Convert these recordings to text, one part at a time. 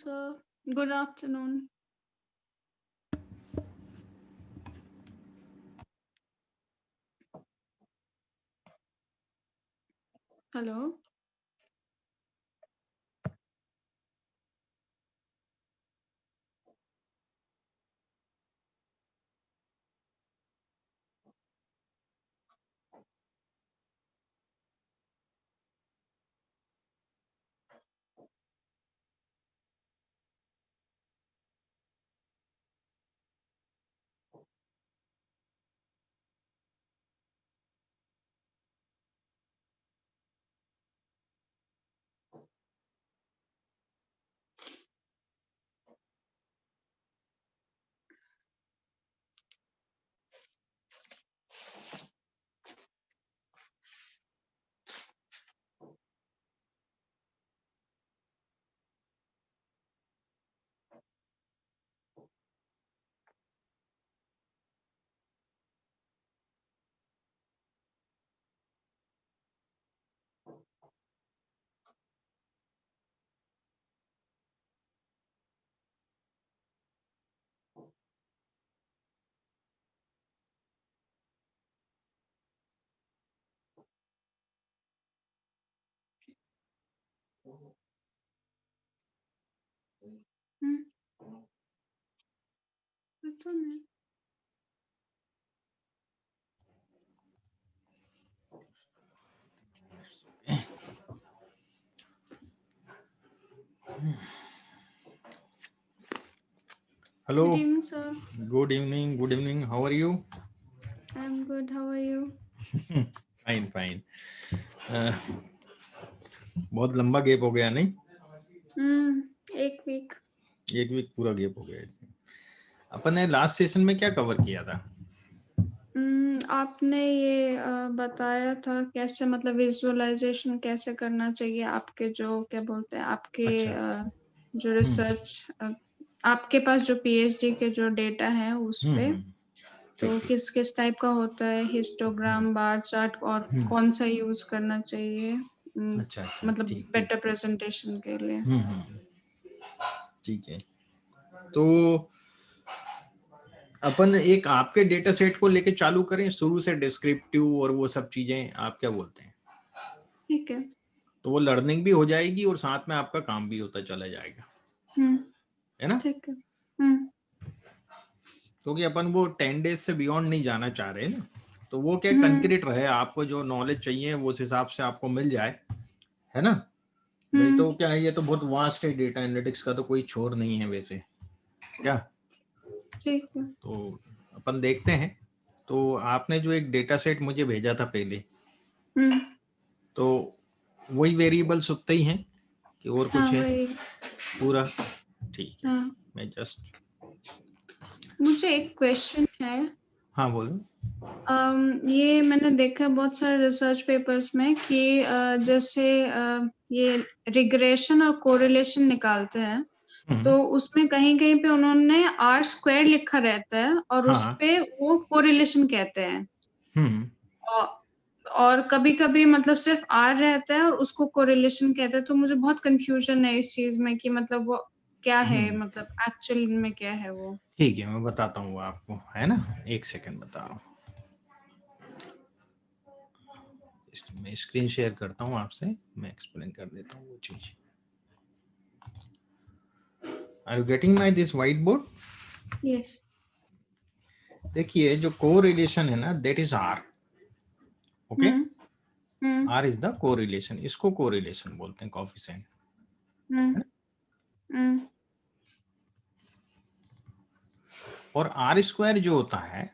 sir. Good afternoon. Hello. पता नहीं। Hello. Good evening, sir. Good evening. Good evening. How are you? I'm good. How are you? Fine, fine. बहुत लंबा gap हो गया नहीं? एक वीक पूरा गैप हो गया इसमें। अपन ने लास्ट सेशन में क्या कवर किया था? आपने ये बताया था कैसे मतलब विजुअलाइजेशन कैसे करना चाहिए आपके जो क्या बोलते हैं आपके अच्छा। जो रिसर्च आपके पास जो पीएचडी के जो डेटा है उस पे तो किस किस टाइप का होता है हिस्टोग्राम बार चार्ट और कौन सा यूज करना चाहिए अच्छा, मतलब ठीक, बेटर प्रेजेंटेशन के लिए। ठीक है। तो अपन एक आपके डेटा सेट को लेके चालू करें शुरू से डिस्क्रिप्टिव और वो सब चीजें, आप क्या बोलते हैं? ठीक है। तो वो लर्निंग भी हो जाएगी और साथ में आपका काम भी होता चला जाएगा, है ना? ठीक है। क्योंकि अपन वो 10 डेज से बियॉन्ड नहीं जाना चाह रहे ना, तो वो क्या कंक्रीट रहे, आपको जो नॉलेज चाहिए वो उस हिसाब से आपको मिल जाए, है ना? नहीं तो क्या है, ये तो बहुत वास्ट है, डेटा एनालिटिक्स का तो कोई छोर नहीं है वैसे, क्या? ठीक है। तो अपन देखते हैं। तो आपने जो एक डेटा सेट मुझे भेजा था पहले, तो वही वेरिएबल्स उतने ही हैं कि और कुछ है पूरा? ठीक है। मैं जस्ट मुझे एक क्वेश्चन है। हाँ बोलो। ये मैंने देखा है बहुत सारे रिसर्च पेपर्स में कि जैसे ये रिग्रेशन और कोरिलेशन निकालते हैं तो उसमें कहीं कहीं पे उन्होंने आर स्क्वायर लिखा रहता है और उस पे वो कोरिलेशन कहते हैं और कभी कभी मतलब सिर्फ आर रहता है और उसको कोरिलेशन कहते हैं। तो मुझे बहुत कंफ्यूजन है इस चीज में कि मतलब वो क्या है, मतलब एक्चुअल में क्या है वो। ठीक है, मैं बताता हूँ आपको, है ना? एक सेकंड बता रहा हूँ, मैं स्क्रीन शेयर करता हूँ आपसे, मैं एक्सप्लेन कर देता हूँ वो चीज। Are you getting my this white board? Yes. देखिए जो कोरिलेशन है ना, that is r. Okay, r is the correlation, इसको कोरिलेशन बोलते हैं, कोएफिशिएंट। और आर स्क्वायर जो होता है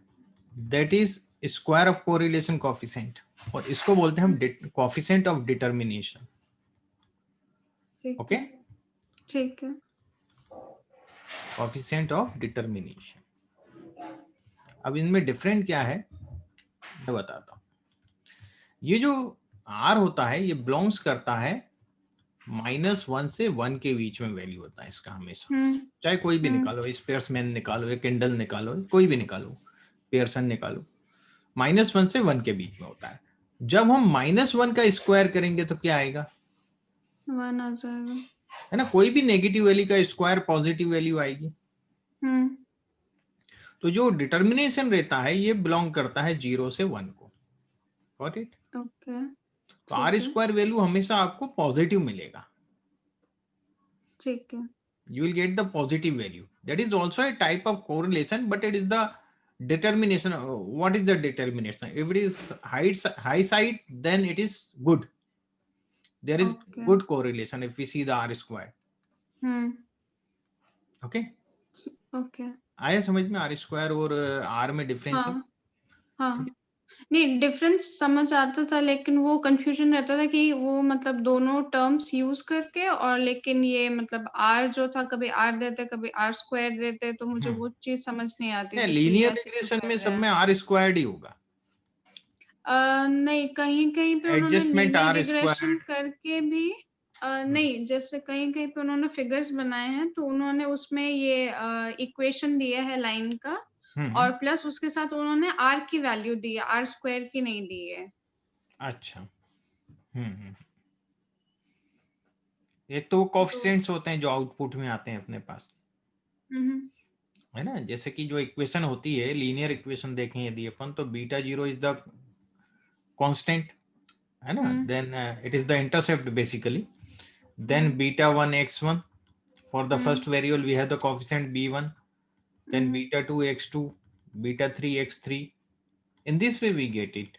that is square of correlation coefficient, और इसको बोलते हैं हम कोएफिशिएंट ऑफ डिटरमिनेशन। ओके, ठीक है। Coefficient of determination. अब इनमें डिफरेंट क्या है मैं बताता हूँ। ये जो आर होता है ये बिलोंग्स करता है -1 से 1 के बीच में वैल्यू होता है इसका हमेशा, चाहे कोई भी निकालो, स्पेयरमैन निकालो या किंडल निकालो, कोई भी निकालो, पियर्सन निकालो, -1 से 1 के बीच में होता है। जब हम -1 का स्क्वायर करेंगे तो क्या आएगा? 1 आ जाएगा। है ना, कोई भी नेगेटिव वैल्यू का स्क्वायर पॉजिटिव वैल्यू आएगी। तो जो डिटर्मिनेशन रहता है ये बिलोंग करता है 0 से 1 को। Got it? ओके, तो आर ठीक है, स्क्वायर वैल्यू हमेशा आपको पॉजिटिव मिलेगा। ठीक है, You will get the positive value. That is also a type of correlation, but it is the determination. What is the determination? If it is high side, then it is good. There is okay, good correlation if we see the R square. Okay? Okay, आया समझ में R square और R में differential? हाँ, हाँ। नहीं, difference समझ आता था, लेकिन वो कन्फ्यूजन रहता था कि वो मतलब दोनों टर्म्स यूज़ करके, और लेकिन ये मतलब R जो था, कभी R देते, कभी R स्क्वायर देते, तो मुझे वो चीज़ समझ नहीं आती थी कि लीनियर ऐसे क्यों रिग्रेशन कर में रहे सब हैं। में R स्क्वायर्ड ही होगा। नहीं, कहीं-कहीं पे उन्होंने adjustment linear R regression squared. करके भी नहीं, जैसे कहीं-कहीं पे उन्होंने फिगर्स बनाए हैं, तो उन्होंने उसमें ये इक्वेशन दिया है लाइन का, और प्लस उसके साथ उन्होंने R की वैल्यू दी है, R स्क्वायर की नहीं दी है। अच्छा। एक तो वो तो कोएफिशिएंट्स होते हैं जो आउटपुट में आते हैं अपने पास, हुँ, है ना, जैसे कि जो इक्वेशन होती है लीनियर इक्वेशन देखें यदि अपन, तो बीटा 0 इज द कांस्टेंट, है ना, hmm, then it is the intercept basically, hmm, then beta 1 x1 for the hmm, first variable we have the coefficient b1, then hmm, beta 2 x2, beta 3 x3. In this way we get it.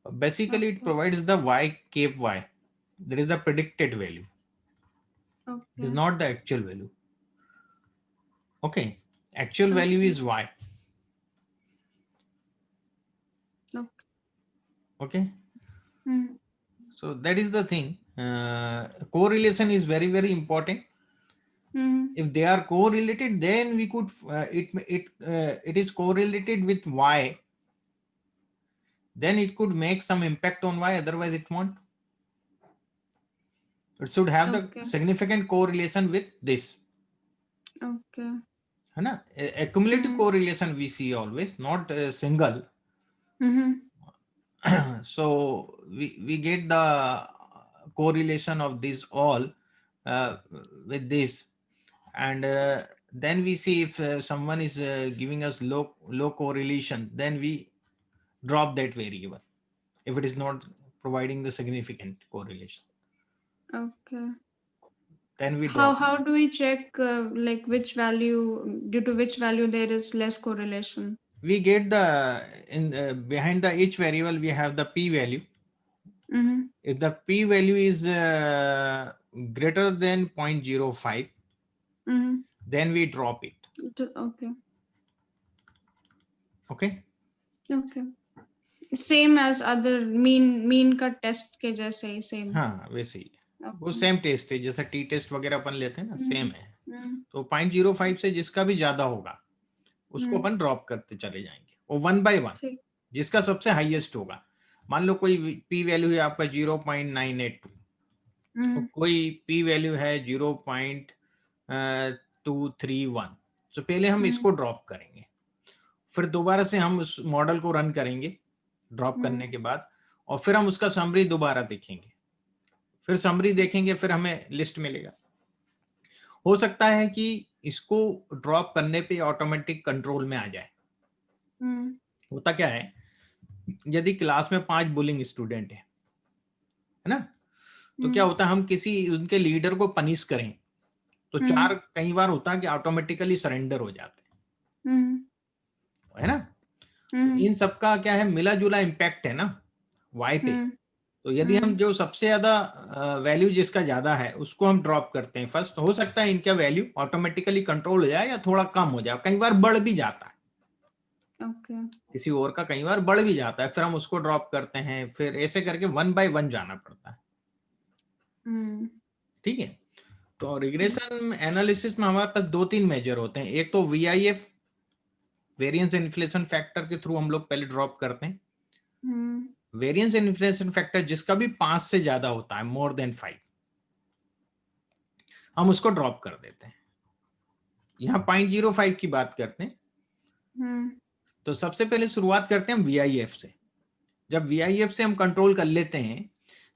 Basically it okay, provides the y cape y, that is the predicted value, it okay, is not the actual value. Okay, actual value okay, is y. Okay, Okay, hmm, so that is the thing. Correlation is very very important. Hmm, If they are correlated, then we could it is correlated with y, then it could make some impact on y, otherwise it won't. It should have the okay, significant correlation with this, okay, है ना, accumulative hmm, correlation we see always, not single. Hmm, So we get the correlation of this all uh, with this, and then we see if someone is giving us low correlation, then we drop that variable if it is not providing the significant correlation, okay. then we How drop it. how do we check, like which value, due to which value there is less correlation? We get the in behind the each variable we have the p value. Mhm, If the p value is greater than 0.05, mhm. then we drop it. Okay, Okay, okay. Same as other mean का test के जैसे ही same. हाँ वैसे ही वो okay. Same taste है, जैसे T test वगैरह अपन लेते हैं ना, हुँ, सेम है। हुँ, तो 0.05 से जिसका भी ज्यादा होगा उसको हुँ, अपन ड्रॉप करते चले जाएंगे, और वन बाय वन ठीक। जिसका सबसे हाईएस्ट होगा। मान लो कोई पी वैल्यू है आपका 0.982, तो हुँ, कोई पी वैल्यू है 0.231, तो पहले हम हुँ, इसको ड्रॉप करेंगे, फिर दोबारा से हम उस मॉडल को रन करेंगे ड्रॉप हुँ, करने के बाद, और फिर हम उसका समरी दोबारा देखेंगे, फिर समरी देखेंगे, फिर हमें लिस्ट मिलेगा। हो सकता है कि इसको ड्रॉप करने पे ऑटोमेटिक कंट्रोल में आ जाए। हुँ, होता क्या है, यदि क्लास में 5 बुलिंग स्टूडेंट है ना, तो क्या हुँ, होता है हम किसी उनके लीडर को पनिश करें, तो हुँ, 4 कई बार होता है कि ऑटोमेटिकली सरेंडर हो जाते हुँ, हैं, है ना। तो हुँ, इन सबका क्या है, मिला जुला इम्पैक्ट है ना वाई पे। हुँ, तो यदि हम हुँ, जो सबसे ज्यादा वैल्यू जिसका ज्यादा है उसको हम ड्रॉप करते हैं फर्स्ट, तो हो सकता है इनका वैल्यू ऑटोमेटिकली कंट्रोल हो जाए या थोड़ा कम हो जाए, कई बार बढ़ भी जाता है, ओके। किसी और का कई बार बढ़ भी जाता है, फिर हम उसको ड्रॉप करते हैं, फिर ऐसे करके वन बाय वन जाना पड़ता है। हुँ, ठीक है, तो हुँ, रिग्रेशन एनालिसिस में हमारे पास 2-3 मेजर होते हैं। एक तो VIF, वेरिएंस इन्फ्लेशन फैक्टर के थ्रू हम लोग पहले ड्रॉप करते हैं। हुँ, वेरिएंस इन्फ्लेशन फैक्टर जिसका भी 5 से ज्यादा होता है, मोर देन 5, हम उसको ड्रॉप कर देते हैं। यहाँ 0.05 की बात करते हैं, हुँ, तो सबसे पहले शुरुआत करते हैं हम VIF से। जब VIF से हम कंट्रोल कर लेते हैं,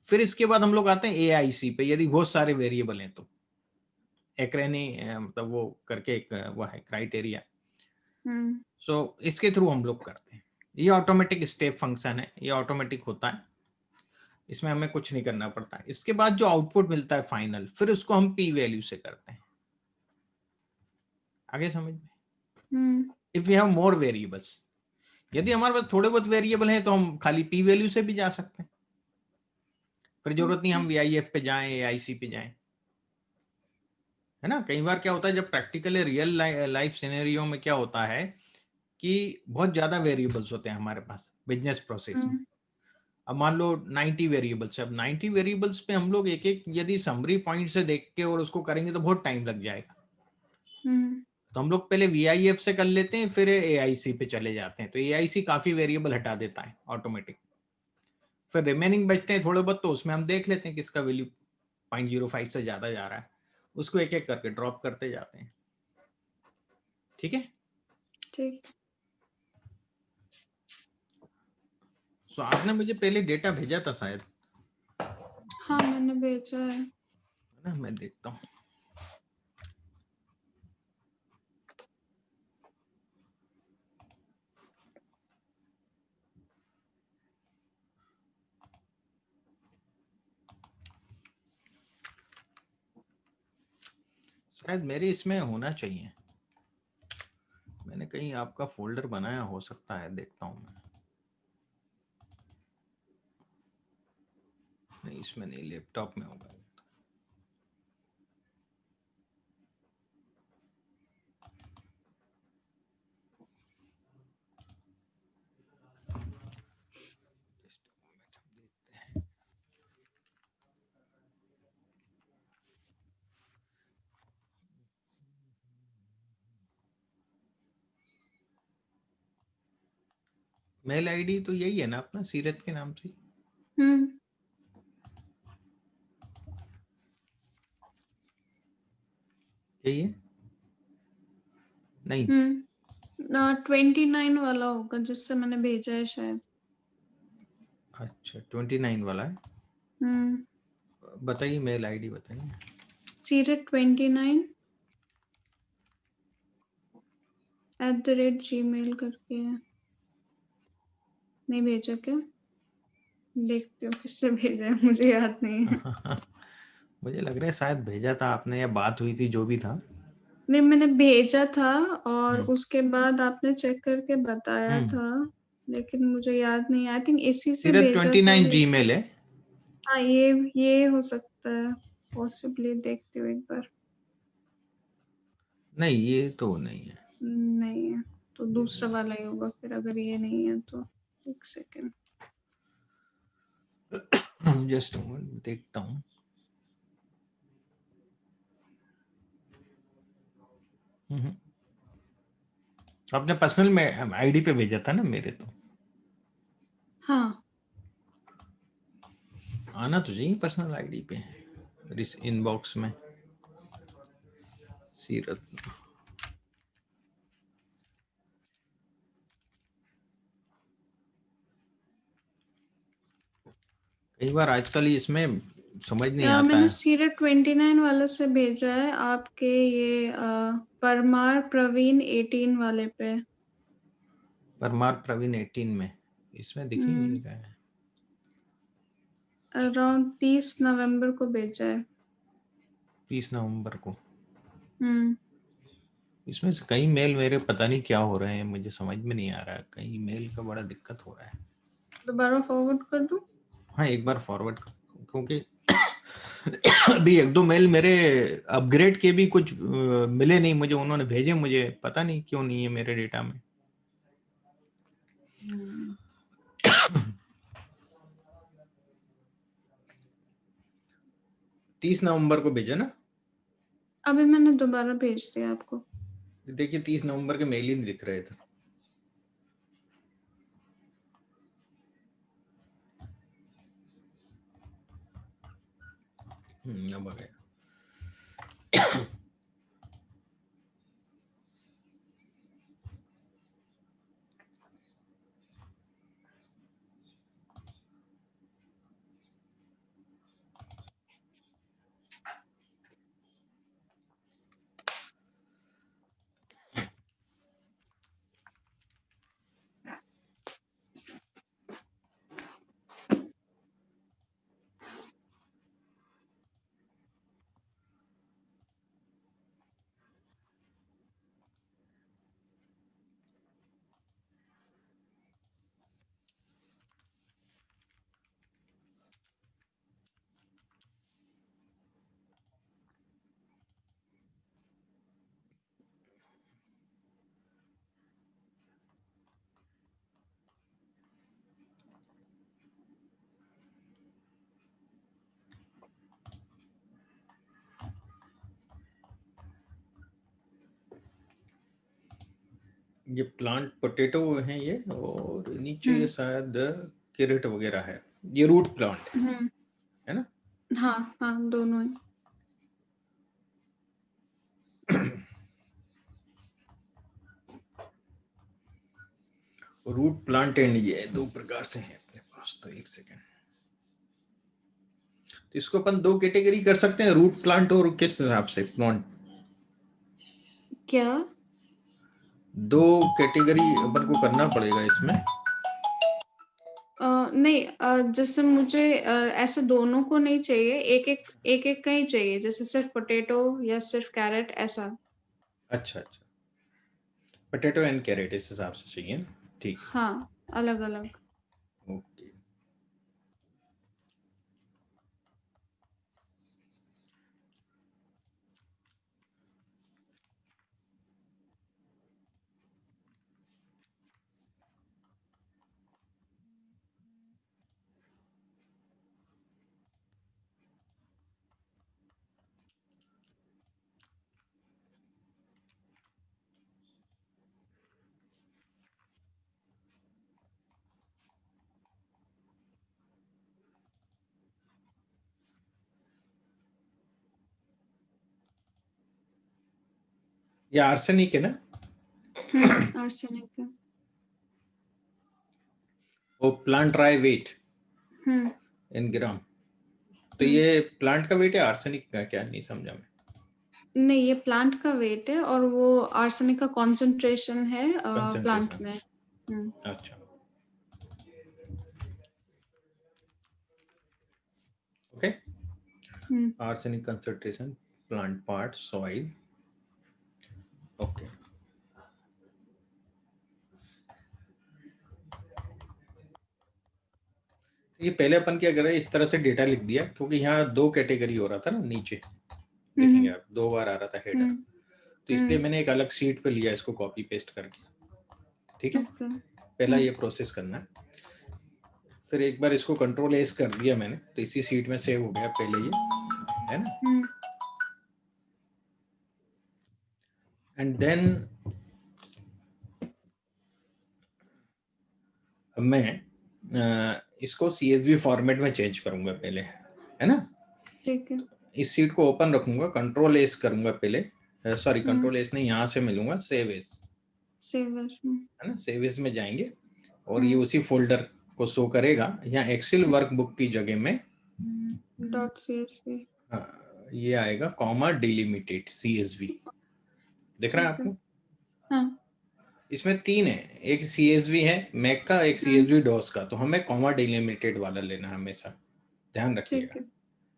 फिर इसके बाद हम लोग आते हैं AIC पे, यदि बहुत सारे वेरिएबल हैं तो। एक्रेनी मतलब वो करके एक वो है क्राइटेरिया। हम्म सो इसके थ्रू हम लोग करते हैं। ये ऑटोमेटिक स्टेप फंक्शन है, ये ऑटोमेटिक होता है, इसमें हमें कुछ नहीं करना पड़ता। इसके बाद जो आउटपुट मिलता है फाइनल, फिर उसको हम पी वैल्यू से करते हैं। आगे समझ में? If you have more variables, यदि हमारे पास थोड़े बहुत वेरिएबल हैं तो हम खाली पी वैल्यू से भी जा सकते हैं, फिर जरूरत नहीं हम VIF पे जाएं, AIC पे जाएं, है ना। कई बार क्या होता है, जब प्रैक्टिकली रियल लाइफ सिनेरियो में क्या होता है कि बहुत ज्यादा वेरिएबल्स होते हैं हमारे पास बिजनेस प्रोसेस में। अब मान लो 90 वेरिएबल्स, अब 90 वेरिएबल्स पे हम लोग एक एक यदि समरी पॉइंट से देख के और उसको करेंगे तो बहुत टाइम लग जाएगा। तो हम लोग पहले VIF से कर लेते हैं, फिर AIC पे चले जाते हैं, तो AIC काफी वेरिएबल हटा देता है ऑटोमेटिक। फिर रिमेनिंग बचते हैं थोड़े बहुत, तो उसमें हम देख लेते हैं किसका वैल्यू 0.05 से ज्यादा जा रहा है, उसको एक एक करके ड्रॉप करते जाते हैं। ठीक है, ठीक। सो आपने मुझे पहले डेटा भेजा था शायद, हाँ मैंने भेजा है। ना मैं देखता हूँ। शायद मेरे इसमें होना चाहिए, मैंने कहीं आपका फोल्डर बनाया हो सकता है, देखता हूँ मैं। नहीं इसमें नहीं, लैपटॉप में होगा। मेल आईडी तो यही है ना अपना, सीरत के नाम से? यही है? नहीं 29 वाला होगा जिससे मैंने भेजा है शायद। अच्छा 29 वाला है। बताइए मेल आईडी बताइए। Sirat29 @gmail करके है। नहीं भेजा क्या? देखते हो किससे भेजा है, मुझे याद नहीं है। मुझे लग रहा है शायद भेजा था आपने या बात हुई थी, जो भी था। नहीं मैंने भेजा था और उसके बाद आपने चेक करके बताया था, लेकिन मुझे याद नहीं। आई थिंक इसी से सीरत भेजा था 29 लेकिन जीमेल है। हाँ ये हो सकता है, पॉसिबली। देखती हूँ एक बार। नहीं ये तो नहीं है। नहीं है तो दूसरा वाला ही होगा फिर, अगर ये नहीं है तो। एक सेकेंड। जस्ट देखता हूँ। आपने पर्सनल में आईडी पे भेजा था ना मेरे, तो हाँ आना तो चाहिए पर्सनल आईडी पे, इस इनबॉक्स में सीरत। कई बार आजकल इसमें समझ नहीं आता मैंने है। Sirat29 वाले से भेजा है आपके ये परमार प्रवीण 18 वाले पे। परमार प्रवीण 18 में, इसमें दिख ही नहीं रहा है। अराउंड 30 नवंबर को भेजा है। 30 नवंबर को। हम्म इसमें से कई मेल मेरे पता नहीं क्या हो रहे हैं, मुझे समझ में नहीं आ रहा है, कई मेल का बड़ा दिक्कत हो रहा है। दोबारा फॉरवर्ड कर दूं? हाँ एक बार फॉरवर्ड, क्योंकि अभी एक दो मेल मेरे अपग्रेड के भी कुछ मिले नहीं मुझे, उन्होंने भेजे मुझे, पता नहीं क्यों नहीं है मेरे डेटा में। 30 नवंबर को भेजा ना? अभी मैंने दोबारा भेज दिया आपको। देखिए 30 नवंबर के मेल ही नहीं दिख रहे थे। अब आ गया। ये प्लांट पोटैटो है ये, और नीचे ये शायद कैरेट वगैरह है, ये रूट प्लांट है ना? हाँ हाँ, दोनों है। रूट प्लांट एंड ये दो प्रकार से हैं अपने पास। तो एक सेकेंड, तो इसको अपन दो कैटेगरी कर सकते हैं, रूट प्लांट और किस हिसाब से प्लांट? क्या? दो कैटेगरी अपन को करना पड़ेगा इसमें। नहीं, जैसे मुझे ऐसे दोनों को नहीं चाहिए, एक एक का ही चाहिए, जैसे सिर्फ पोटैटो या सिर्फ कैरेट ऐसा। अच्छा अच्छा, पोटैटो एंड कैरेट इस हिसाब से चाहिए ना? ठीक है, हाँ, अलग अलग। ओके। ये आर्सेनिक है ना? आर्सेनिक का। वो प्लांट ड्राई वेट हम्म इन ग्राम। तो ये प्लांट का वेट है, आर्सेनिक का क्या, नहीं समझा मैं। नहीं, ये प्लांट का वेट है और वो आर्सेनिक का कॉन्सेंट्रेशन है प्लांट कंसंट्रेशन, में। अच्छा, okay. Arsenic concentration plant part soil, okay. ये पहले अपन क्या कर रहे हैं, इस तरह से डेटा लिख दिया, क्योंकि यहाँ दो कैटेगरी हो रहा था ना नीचे, देखेंगे आप दो बार आ रहा था हेडर, तो इसलिए मैंने एक अलग शीट पे लिया इसको कॉपी पेस्ट करके, ठीक है। पहला ये प्रोसेस करना है, फिर एक बार इसको कंट्रोल एस कर दिया मैंने, तो इसी शीट में सेव हो गया पहले ये, है ना? एंड देन मैं इसको CSV फॉर्मेट में चेंज करूंगा पहले, है ना? ठीक है। इस शीट को ओपन रखूंगा, कंट्रोल एस करूंगा पहले, सॉरी कंट्रोल एस नहीं, यहाँ से मिलूंगा सेव एस, सेव एज है ना? सेव एस में जाएंगे और ये उसी फोल्डर को शो करेगा, यहाँ एक्सेल वर्कबुक की जगह में .csv। ये आएगा कॉमा डिलिमिटेड CSV, दिख रहा है आपको? हाँ। इसमें तीन है, एक CSV है मैक का, एक CSV डॉस का, तो हमें कॉमा डिलिमिटेड वाला लेना है हमेशा, ध्यान रखिएगा,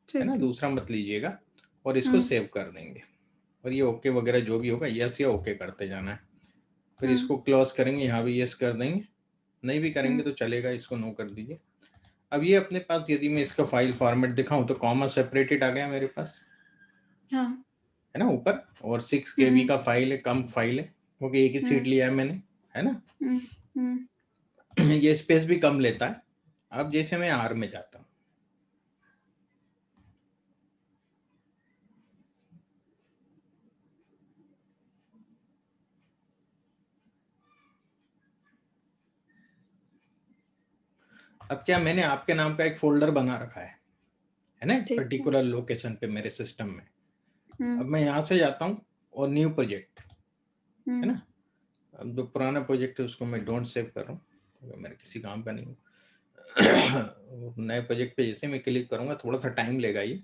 है ना? दूसरा मत लीजिएगा, और इसको सेव कर देंगे, और ये ओके वगैरह जो भी होगा यस या ओके करते जाना है। फिर इसको क्लोज करेंगे, यहाँ भी यस कर देंगे, नहीं भी करेंगे तो चलेगा, इसको नो कर दीजिए। अब ये अपने पास, यदि मैं इसका फाइल फॉर्मेट दिखाऊं तो कॉमा सेपरेटेड आ गया मेरे पास, है ना ऊपर, और 6 KB का फाइल है, कम फाइल है, क्योंकि एक ही सीट लिया है मैंने, है ना? ये स्पेस भी कम लेता है। अब जैसे मैं आर में जाता हूँ, अब क्या मैंने आपके नाम का एक फोल्डर बना रखा है ना, पर्टिकुलर लोकेशन पे मेरे सिस्टम में। अब मैं यहाँ से जाता हूँ और न्यू प्रोजेक्ट, है ना? अब जो पुराना प्रोजेक्ट है उसको मैं डोंट सेव कर रहा हूँ, क्योंकि मेरे किसी काम का नहीं हूँ। नए प्रोजेक्ट पे जैसे मैं क्लिक करूंगा, थोड़ा सा टाइम लेगा ये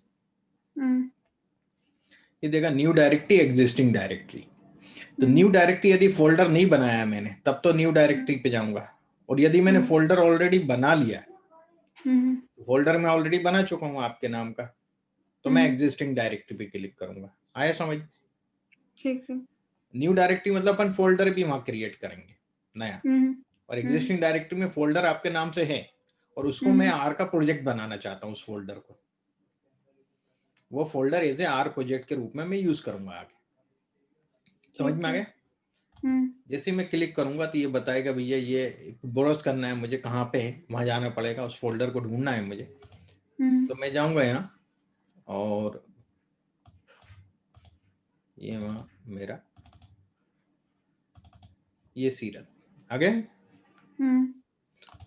देगा न्यू डायरेक्टरी, एग्जिस्टिंग डायरेक्टरी। तो न्यू डायरेक्टरी यदि फोल्डर नहीं बनाया मैंने, तब तो न्यू डायरेक्टरी पे जाऊंगा, और यदि मैंने फोल्डर ऑलरेडी बना लिया, फोल्डर में ऑलरेडी बना चुका हूँ आपके नाम का, तो मैं एग्जिस्टिंग डायरेक्टरी पे क्लिक करूंगा। आया समझ? ठीक है। न्यू डायरेक्टरी मतलब अपन फोल्डर भी वहां क्रिएट करेंगे नया, और एग्जिस्टिंग डायरेक्टरी में फोल्डर आपके नाम से है, और उसको मैं आर का प्रोजेक्ट बनाना चाहता हूँ, उस फोल्डर को, वो folder as a R project के रूप में मैं यूज करूंगा आगे। समझ में आ गया? जैसे मैं क्लिक करूंगा तो ये बताएगा भैया ये ब्राउज करना है मुझे, कहाँ पे है, वहां जाना पड़ेगा, उस फोल्डर को ढूंढना है मुझे। तो मैं जाऊंगा यहाँ, और ये वहाँ मेरा ये सीरत आ गया, हम्म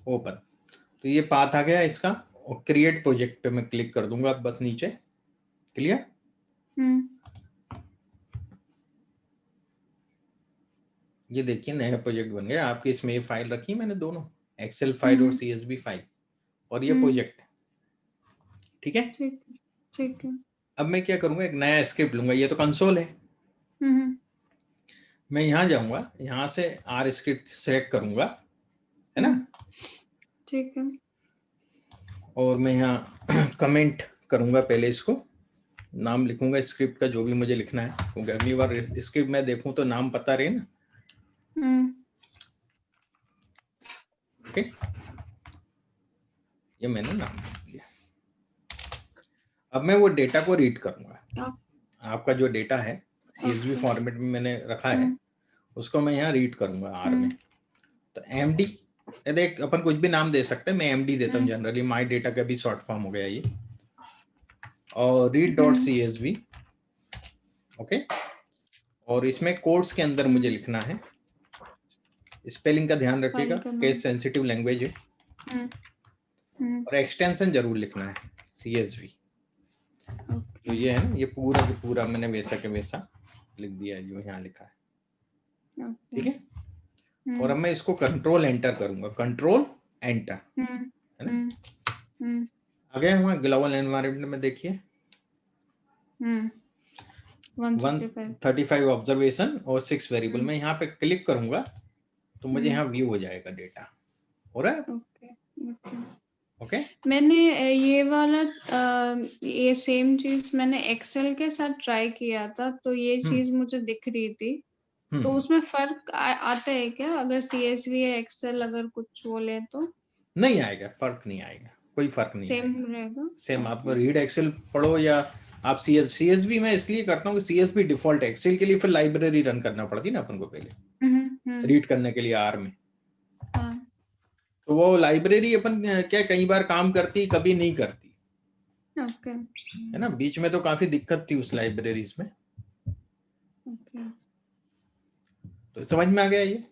ओपन। तो ये पाथ आ गया इसका, और क्रिएट प्रोजेक्ट पे मैं क्लिक कर दूंगा बस नीचे। क्लियर? ये देखिए नया प्रोजेक्ट बन गया आपके। इसमें ये फाइल रखी है मैंने, दोनों एक्सेल फाइल और CSV फाइल, और ये प्रोजेक्ट। ठीक है, ठीक ठीक है। अब मैं क्या करूंगा, एक नया स्क्रिप्ट लूंगा। ये तो कंसोल है, मैं यहाँ जाऊंगा, यहाँ से R स्क्रिप्ट सेलेक्ट करूंगा, है ना। ठीक है। और मैं यहाँ कमेंट करूंगा, पहले इसको नाम लिखूंगा स्क्रिप्ट का, जो भी मुझे लिखना है, क्योंकि अगली बार स्क्रिप्ट मैं देखूं तो नाम पता रहे ना। ओके, ये मैंने नाम लिख दिया। अब मैं वो डेटा को रीड करूंगा। आपका जो डेटा है CSV फॉर्मेट में मैंने रखा है, उसको मैं यहाँ रीड करूंगा R में। तो MD, देख अपन कुछ भी नाम दे सकते हैं, मैं MD देता हूँ जनरली, माई डेटा का भी शॉर्ट फॉर्म हो गया ये। और read.csv, ओके। और इसमें कोड्स के अंदर मुझे लिखना है, स्पेलिंग का ध्यान रखिएगा, केस सेंसिटिव लैंग्वेज है। और एक्सटेंशन जरूर लिखना है CSV। तो ये है ना, ये पूरा का पूरा मैंने वैसा के वैसा लिख दिया है जो यहाँ लिखा है। ठीक है, और अब मैं इसको कंट्रोल एंटर करूंगा, कंट्रोल एंटर, है ना। आ गया वहाँ ग्लोबल एनवायरनमेंट में, देखिए 135 ऑब्जर्वेशन और 6 वेरिएबल। मैं यहाँ पे क्लिक करूंगा तो मुझे यहाँ व्यू हो जाएगा डेटा, हो रहा है। ओके, मैंने ये वाला ये सेम चीज मैंने एक्सेल के साथ ट्राई किया था, तो ये चीज मुझे दिख रही थी। तो उसमें फर्क आता है क्या, अगर CSV या एक्सेल अगर कुछ बोले तो? नहीं आएगा, फर्क नहीं आएगा, कोई फर्क नहीं सेम आएगा, रहेगा। सेम। आप रीड एक्सेल पढ़ो या आप CSV में इसलिए करता हूँ कि CSV डिफॉल्ट है, एक्सेल के लिए फिर लाइब्रेरी रन करना पड़ती ना अपन को पहले रीड करने के लिए R में। तो वो लाइब्रेरी अपन क्या कई बार काम करती, कभी नहीं करती, है ना। बीच में तो काफी दिक्कत थी उस लाइब्रेरीज में। तो समझ में आ गया ये।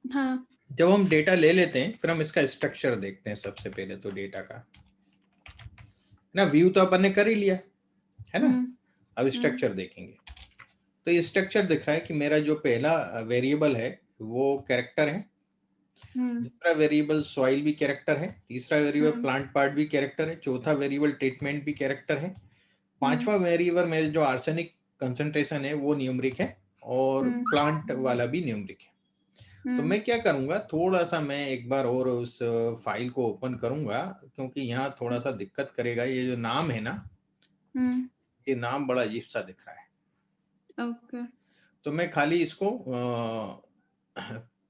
हाँ। जब हम डेटा ले लेते हैं, फिर हम इसका स्ट्रक्चर देखते हैं सबसे पहले। तो डेटा का ना व्यू तो अपन ने कर ही लिया, है ना। अब स्ट्रक्चर देखेंगे, तो ये स्ट्रक्चर दिख रहा है कि मेरा जो पहला वेरिएबल है वो कैरेक्टर है, दूसरा वेरिएबल सॉइल भी कैरेक्टर है, तीसरा वेरिएबल प्लांट पार्ट भी कैरेक्टर है, चौथा वेरिएबल ट्रीटमेंट भी कैरेक्टर है, पांचवा वेरिएबल मेरे जो आर्सेनिक कंसंट्रेशन है वो न्यूमरिक है, और प्लांट वाला भी न्यूमरिक है। तो मैं क्या करूंगा, थोड़ा सा मैं एक बार और उस फाइल को ओपन करूंगा, क्योंकि यहाँ थोड़ा सा दिक्कत करेगा। ये जो नाम है ना, ये नाम बड़ा अजीब सा दिख रहा है। तो मैं खाली इसको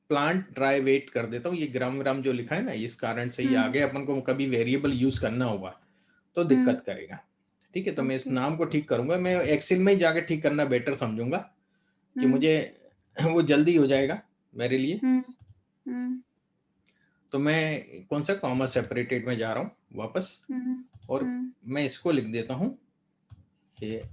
प्लांट ड्राई वेट कर देता हूँ। ये ग्राम ग्राम जो लिखा है ना, इस कारण से ये आगे अपन को कभी वेरिएबल यूज करना होगा तो दिक्कत करेगा। ठीक है, तो मैं इस नाम को ठीक करूंगा। मैं एक्सेल में ही जाके ठीक करना बेटर समझूंगा, कि मुझे वो जल्दी हो जाएगा मेरे लिए। तो मैं कौन सा कॉमा सेपरेटेड में जा रहा हूँ वापस, और मैं इसको लिख देता हूँ ये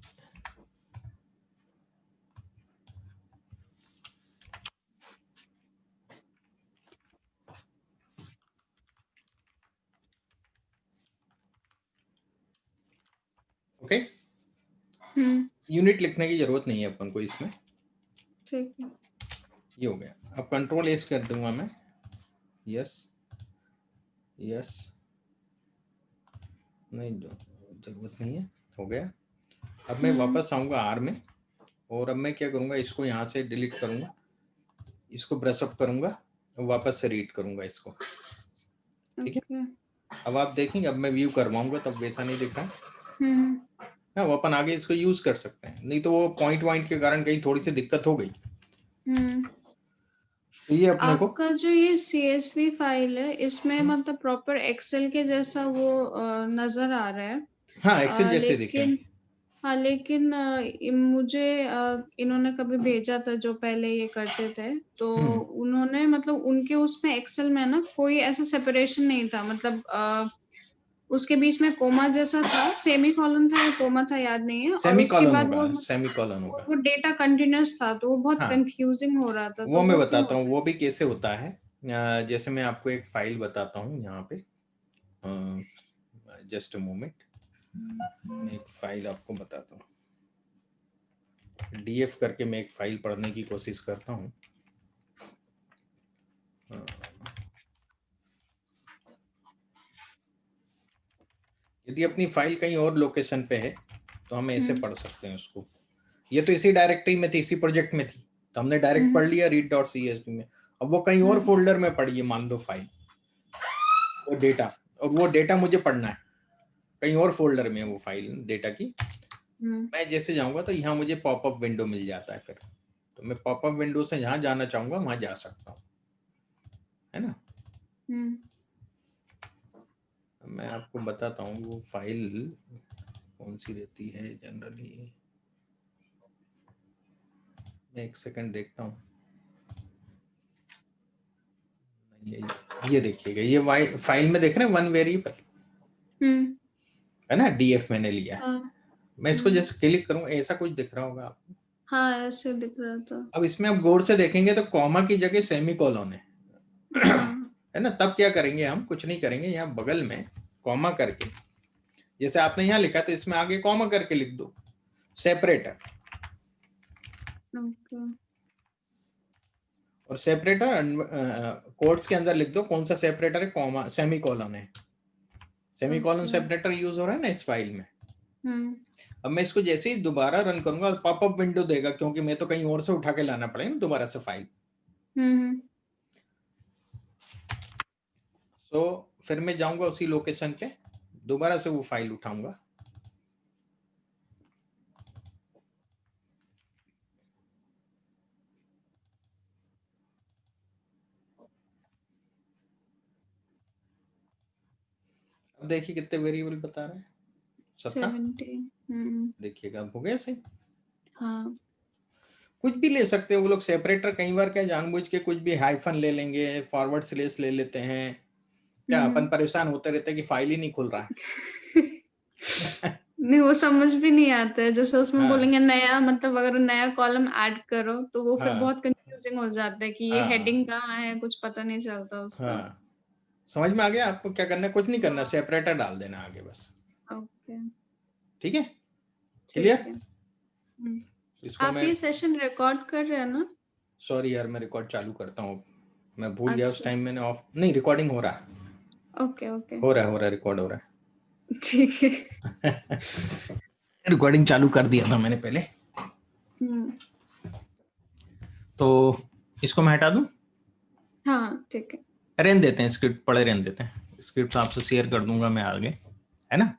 ओके। यूनिट लिखने की जरूरत नहीं है अपन को इसमें। ठीक है, ये हो गया। अब कंट्रोल एस कर दूंगा मैं, यस यस, नहीं जरूरत नहीं है, हो गया। अब मैं वापस आऊंगा R में, और अब मैं क्या करूंगा, इसको यहाँ से डिलीट करूंगा, इसको ब्रश अप करूंगा और वापस से रीड करूंगा इसको। ठीक है, अब आप देखेंगे, अब मैं व्यू करवाऊंगा तब वैसा नहीं दिख रहा है। वो अपन आगे इसको यूज कर सकते हैं, नहीं तो वो पॉइंट वाइंट के कारण कहीं थोड़ी सी दिक्कत हो गई। तो ये अपने को आपका जो ये CSV फाइल है, इसमें मतलब प्रॉपर एक्सेल के जैसा वो नजर आ रहा है। हाँ, एक्सेल जैसे दिखे। लेकिन मुझे इन्होंने कभी भेजा था जो पहले ये करते थे, तो उन्होंने मतलब उनके उसमें एक्सेल में ना कोई ऐसा सेपरेशन नहीं था, मतलब उसके बीच में कोमा जैसा था, सेमीकोलन था या कोमा था याद नहीं है, और उसके सेमीकोलन बाद होगा, वो सेमीकोलन होगा। वो डेटा कंटिन्यूअस था, तो वो बहुत हाँ, कंफ्यूजिंग हो रहा था। वो तो मैं वो क्यों बताता हूँ, होता वो भी कैसे होता है। जैसे मैं आपको एक फाइल बताता हूँ यहाँ पे, जस्ट अ मोमेंट, एक फाइल आपको बताता हूँ। डीएफ करके मैं एक फाइल पढ़ने की कोशिश करता हूँ। यदि अपनी फाइल कहीं और लोकेशन पे है तो हम ऐसे पढ़ सकते हैं उसको। ये तो इसी डायरेक्टरी में थी, इसी प्रोजेक्ट में थी, तो हमने डायरेक्ट पढ़ लिया read.csv में। अब वो कहीं और फोल्डर में पड़ी है, मान लो फाइल, वो डेटा, और वो डेटा मुझे पढ़ना है, कहीं और फोल्डर में वो फाइल डेटा की। मैं जैसे जाऊंगा तो यहाँ मुझे पॉपअप विंडो मिल जाता है, फिर तो मैं पॉपअप विंडो से जहाँ जाना चाहूंगा वहां जा सकता हूँ, है ना। मैं आपको बताता हूँ वो फाइल कौन सी रहती है जनरली। मैं एक सेकंड देखता हूँ। ये देखिएगा, ये फाइल में देख रहे हैं 1 वेरिएबल, है ना, डीएफ मैंने लिया। मैं इसको जैसे क्लिक करूँ ऐसा कुछ दिख रहा होगा आपको। हाँ, ऐसे दिख रहा था। अब इसमें आप गौर से देखेंगे तो कॉमा की जगह सेमीकोलन है। है ना। तब क्या करेंगे, हम कुछ नहीं करेंगे, यहाँ बगल में कॉमा करके, जैसे आपने यहाँ लिखा तो इसमें आगे कॉमा करके लिख दो, सेपरेटर। और सेपरेटर कोट्स के अंदर लिख दो कौन सा सेपरेटर है, कॉमा सेमीकोलन है। सेमीकोलन सेपरेटर यूज हो रहा है ना इस फाइल में। अब मैं इसको जैसे ही दोबारा रन करूंगा पॉपअप विंडो देगा, क्योंकि मैं तो कहीं और से उठा के लाना पड़ेगा ना दोबारा से फाइल। तो फिर मैं जाऊंगा उसी लोकेशन पे, दोबारा से वो फाइल उठाऊंगा। अब देखिए कितने वेरिएबल बता रहे हैं, 17। देखिएगा अब हो गया सही। हाँ, कुछ भी ले सकते हैं वो लोग सेपरेटर, कई बार क्या जानबूझ के कुछ भी हाइफन ले लेंगे, फॉरवर्ड स्लैश ले लेते हैं, क्या अपन परेशान होते रहते हैं कि फाइल ही नहीं खुल रहा है। नहीं वो समझ भी नहीं आता है, जैसे उसमें हाँ, बोलेंगे नया, मतलब अगर नया कॉलम ऐड करो तो वो फिर हाँ, बहुत कंफ्यूजिंग हो जाता है कि ये हाँ, हेडिंग कहाँ है, कुछ पता नहीं चलता उसका। हाँ, समझ में आ गया आपको क्या करना है, कुछ नहीं करना, सेपरेटर डाल देना आगे बस। ओके, ठीक है, ठीक क्लियर। है। इसको आप मैं, ये सेशन रिकॉर्ड कर रहे हैं ना? सॉरी यार मैं रिकॉर्ड चालू करता हूँ, मैं भूल गया उस अच्छा, टाइम मैंने ऑफ नहीं, रिकॉर्डिंग हो रहा है, ओके ओके, हो रहा है, रिकॉर्ड हो रहा ठीक है। है। रिकॉर्डिंग चालू कर दिया था मैंने पहले। तो इसको मैं हटा दूं, हाँ ठीक है। रहने देते हैं, स्क्रिप्ट पड़े रहने देते हैं, स्क्रिप्ट आपसे शेयर कर दूंगा मैं आगे, है ना।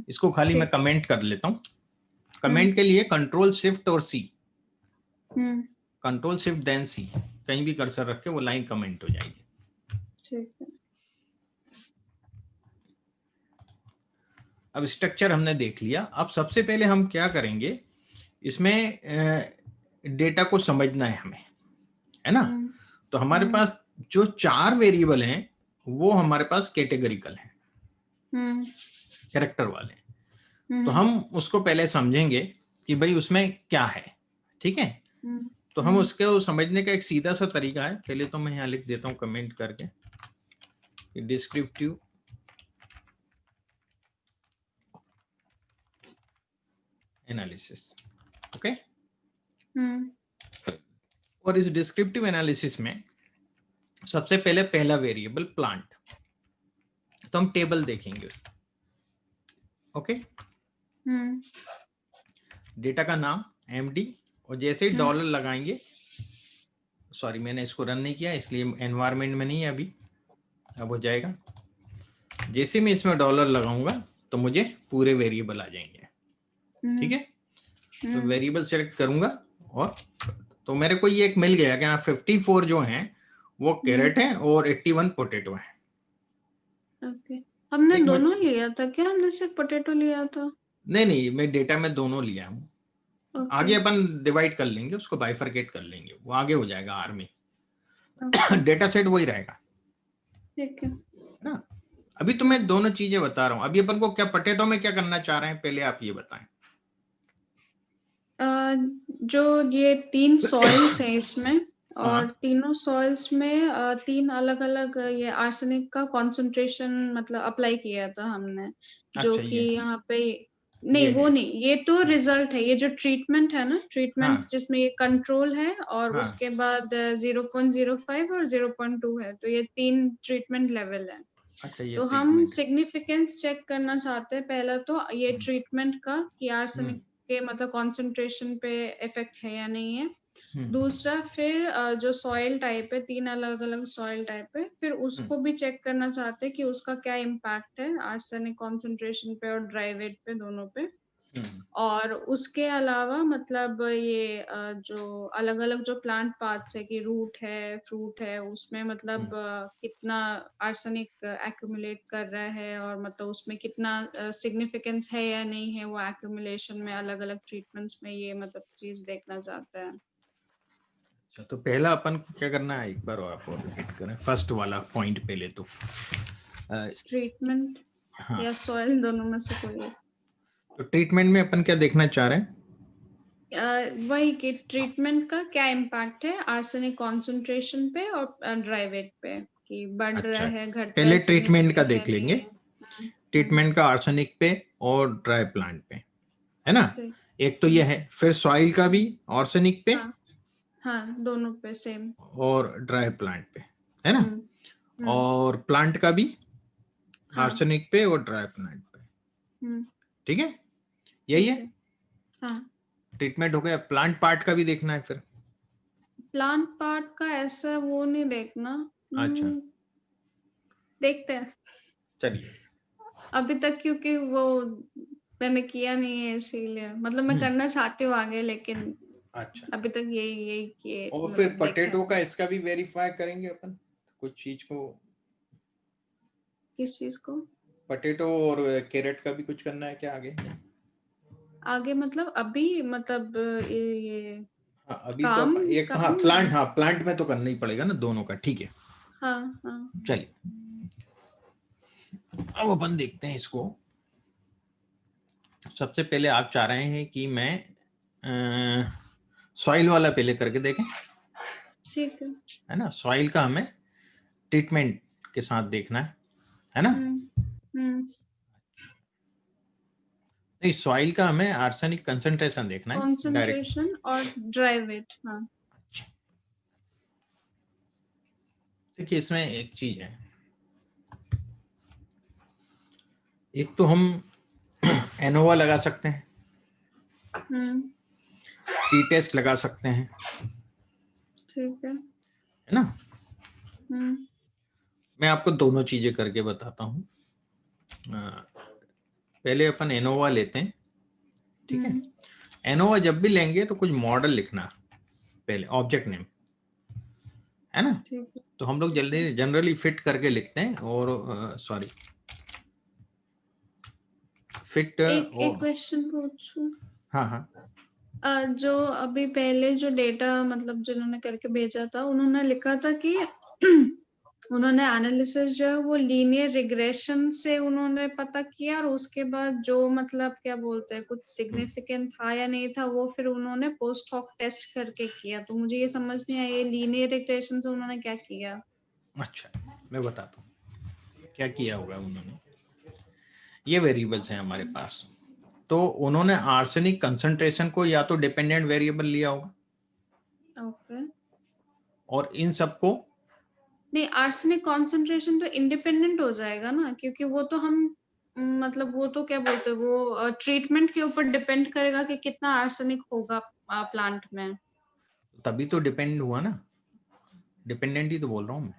इसको खाली मैं कमेंट कर लेता हूँ। कमेंट के लिए कंट्रोल शिफ्ट और सी, कंट्रोल शिफ्ट देन सी, कहीं भी कर्सर रख के वो लाइन कमेंट हो जाएगी। ठीक है। अब स्ट्रक्चर हमने देख लिया, अब सबसे पहले हम क्या करेंगे, इसमें डेटा को समझना है हमें, है ना। तो हमारे पास जो 4 वेरिएबल हैं वो हमारे पास कैटेगरिकल हैं, कैरेक्टर वाले। तो हम उसको पहले समझेंगे कि भाई उसमें क्या है, ठीक है। तो हम उसको समझने का एक सीधा सा तरीका है, पहले तो मैं यहाँ लिख देता हूँ कमेंट करके, डिस्क्रिप्टिव एनालिसिस, ओके। और इस डिस्क्रिप्टिव एनालिसिस में सबसे पहले पहला वेरिएबल प्लांट, तो हम टेबल देखेंगे उसका, ओके। डेटा का नाम एमडी, और जैसे ही डॉलर लगाएंगे, सॉरी मैंने इसको रन नहीं किया इसलिए एनवायरमेंट में नहीं है अभी, अब हो जाएगा। जैसे मैं इसमें डॉलर लगाऊंगा तो मुझे पूरे वेरिएबल आ जाएंगे, ठीक है। तो वेरिएबल सेलेक्ट करूंगा और तो मेरे को ये एक मिल गया कि 54 जो हैं वो कैरेट हैं और 81 पोटैटो हैं। ओके, हमने दोनों लिया था क्या? हमने सिर्फ पोटैटो लिया था? नहीं, मैं डेटा में दोनों लिया हूँ। आगे अपन डिवाइड कर लेंगे, उसको बाइफरकेट कर लेंगे, वो आगे हो जाएगा आर में। डेटा सेट वही रहेगा, ठीक है ना। अभी तो मैं दोनों चीजें बता रहा हूँ। अभी अपन को क्या पोटैटो में क्या करना चाह रहे हैं, पहले आप ये बताएं। जो ये 3 सॉइल्स हैं इसमें, हाँ। और तीनों सॉइल्स में 3 अलग-अलग ये आर्सेनिक का कंसंट्रेशन मतलब अप्लाई किया था हमने, जो अच्छा, कि ये यहाँ पे ये नहीं, वो है। नहीं, ये तो रिजल्ट है। ये जो ट्रीटमेंट है ना, ट्रीटमेंट हाँ जिसमें ये कंट्रोल है और हाँ। उसके बाद 0.05 और 0.2 है, तो ये 3 ट्रीटमेंट लेवल है। अच्छा, ये तो हम ट्रीटमेंट। सिग्निफिकेंस चेक करना चाहते हैं पहला तो ये ट्रीटमेंट का कि हम्म आर्सेनिक के मतलब कंसंट्रेशन पे इफेक्ट है या नहीं है। हम्म दूसरा फिर जो सॉइल टाइप है, 3 अलग-अलग सॉइल टाइप है, फिर हम्म उसको भी चेक करना चाहते हैं कि उसका क्या इम्पैक्ट है आर्सेनिक कंसंट्रेशन पे और ड्राई वेट पे, दोनों पे। हम्म और उसके अलावा मतलब ये जो अलग-अलग जो प्लांट पार्ट्स है कि रूट है, फ्रूट है, उसमें मतलब हम्म। कितना आर्सेनिक एक्यूमुलेट कर रहा है और मतलब उसमें कितना सिग्निफिकेंस है या नहीं है वो एक्यूमुलेशन में, अलग-अलग ट्रीटमेंट्स में, ये मतलब चीज़ देखना चाहता है। अच्छा, तो पहला अपन को क्या करना है, एक बार और आप और रिपीट करें फर्स्ट वाला पॉइंट पहले तो। ट्रीटमेंट हाँ, या सॉइल, दोनों में से कोई एक। तो ट्रीटमेंट में अपन क्या देखना चाह रहे हैं? वही कि ट्रीटमेंट का क्या इम्पैक्ट है आर्सेनिक कंसंट्रेशन पे और ड्राई वेट पे, कि बढ़ रहा अच्छा, है, घट रहा है, पहले ट्रीटमेंट का सिग्निफिकेंट है, देख नहीं लेंगे। है। हम्म, ट्रीटमेंट का आर्सेनिक पे और ड्राई प्लांट पे, है ना? ठीक। एक तो ये है, फिर सॉइल का भी आर्सेनिक पे हाँ हाँ, दोनों पे सेम। और ड्राई प्लांट पे, है ना? हम्म हम्म और प्लांट का भी हाँ। आर्सेनिक पे और ड्राई प्लांट पे। हम्म, ठीक है, यही ठीक है। है। हाँ, ट्रीटमेंट हो गया, प्लांट पार्ट का भी देखना है फिर। प्लांट पार्ट का ऐसा वो नहीं देखना। अच्छा, देखते हैं चलिए। अभी तक, क्योंकि वो मैंने किया नहीं है, इसीलिए मतलब मैं हम्म, करना चाहती हूँ आगे, लेकिन अच्छा। अभी तक यही यही किए और फिर मतलब देखा पोटैटो है। का इसका भी वेरीफाई करेंगे अपन, कुछ चीज को। किस चीज को? पोटैटो और कैरेट का भी कुछ करना है क्या आगे? आगे मतलब अभी मतलब ये हाँ, अभी तो काम एक तो, हाँ काम प्लांट, में। हाँ प्लांट में तो करना ही पड़ेगा ना दोनों का, ठीक है। हाँ हाँ। चलिए, अब अपन देखते हैं इसको। सबसे पहले आप चाह रहे हैं कि मैं सॉइल वाला पहले करके देखें, ठीक है। है ना? सॉइल का हमें ट्रीटमेंट के साथ देखना है ना? हम्म। नहीं, सॉइल का हमें आर्सेनिक कंसंट्रेशन देखना है डायरेक्ट। कंसंट्रेशन और ड्राई वेट, हाँ। देखिए, इसमें एक चीज है, एक तो हम एनोवा लगा सकते हैं, हम्म, टी टेस्ट लगा सकते हैं, ठीक है। है ना? हम्म मैं आपको दोनों चीजें करके बताता हूँ। पहले अपन एनोवा लेते हैं, ठीक है? हम्म, एनोवा जब भी लेंगे तो कुछ मॉडल लिखना, पहले ऑब्जेक्ट नेम, है ना? ठीक है। तो हम लोग ठीक है। जल्दी जनरली फिट करके लिखते हैं, और सॉरी, फिट एक और, क्वेश्चन पूछूं? हाँ हाँ। जो अभी पहले जो डेटा मतलब जिन्होंने करके भेजा था, उन्होंने लिखा था कि उन्होंने एनालिसिस जो है वो लीनियर रिग्रेशन से उन्होंने पता किया, और उसके बाद जो मतलब क्या बोलते हैं, कुछ सिग्निफिकेंट था या नहीं था, वो फिर उन्होंने पोस्ट हॉक टेस्ट करके किया। तो मुझे ये समझ नहीं आया, ये लीनियर रिग्रेशन से उन्होंने क्या किया? अच्छा, मैं बताता हूँ क्या किया होगा उन्होंने। ये वेरिएबल्स हैं हमारे पास, तो उन्होंने आर्सेनिक कंसंट्रेशन को या तो डिपेंडेंट वेरिएबल लिया होगा, ओके। और इन सबको, नहीं, आर्सेनिक कंसंट्रेशन तो इंडिपेंडेंट हो जाएगा ना, क्योंकि वो तो हम मतलब वो तो क्या बोलते हैं, वो ट्रीटमेंट के ऊपर डिपेंड करेगा कि कितना आर्सेनिक होगा प्लांट में। तभी तो डिपेंड हुआ ना, डिपेंडेंट ही तो बोल रहा हूँ मैं।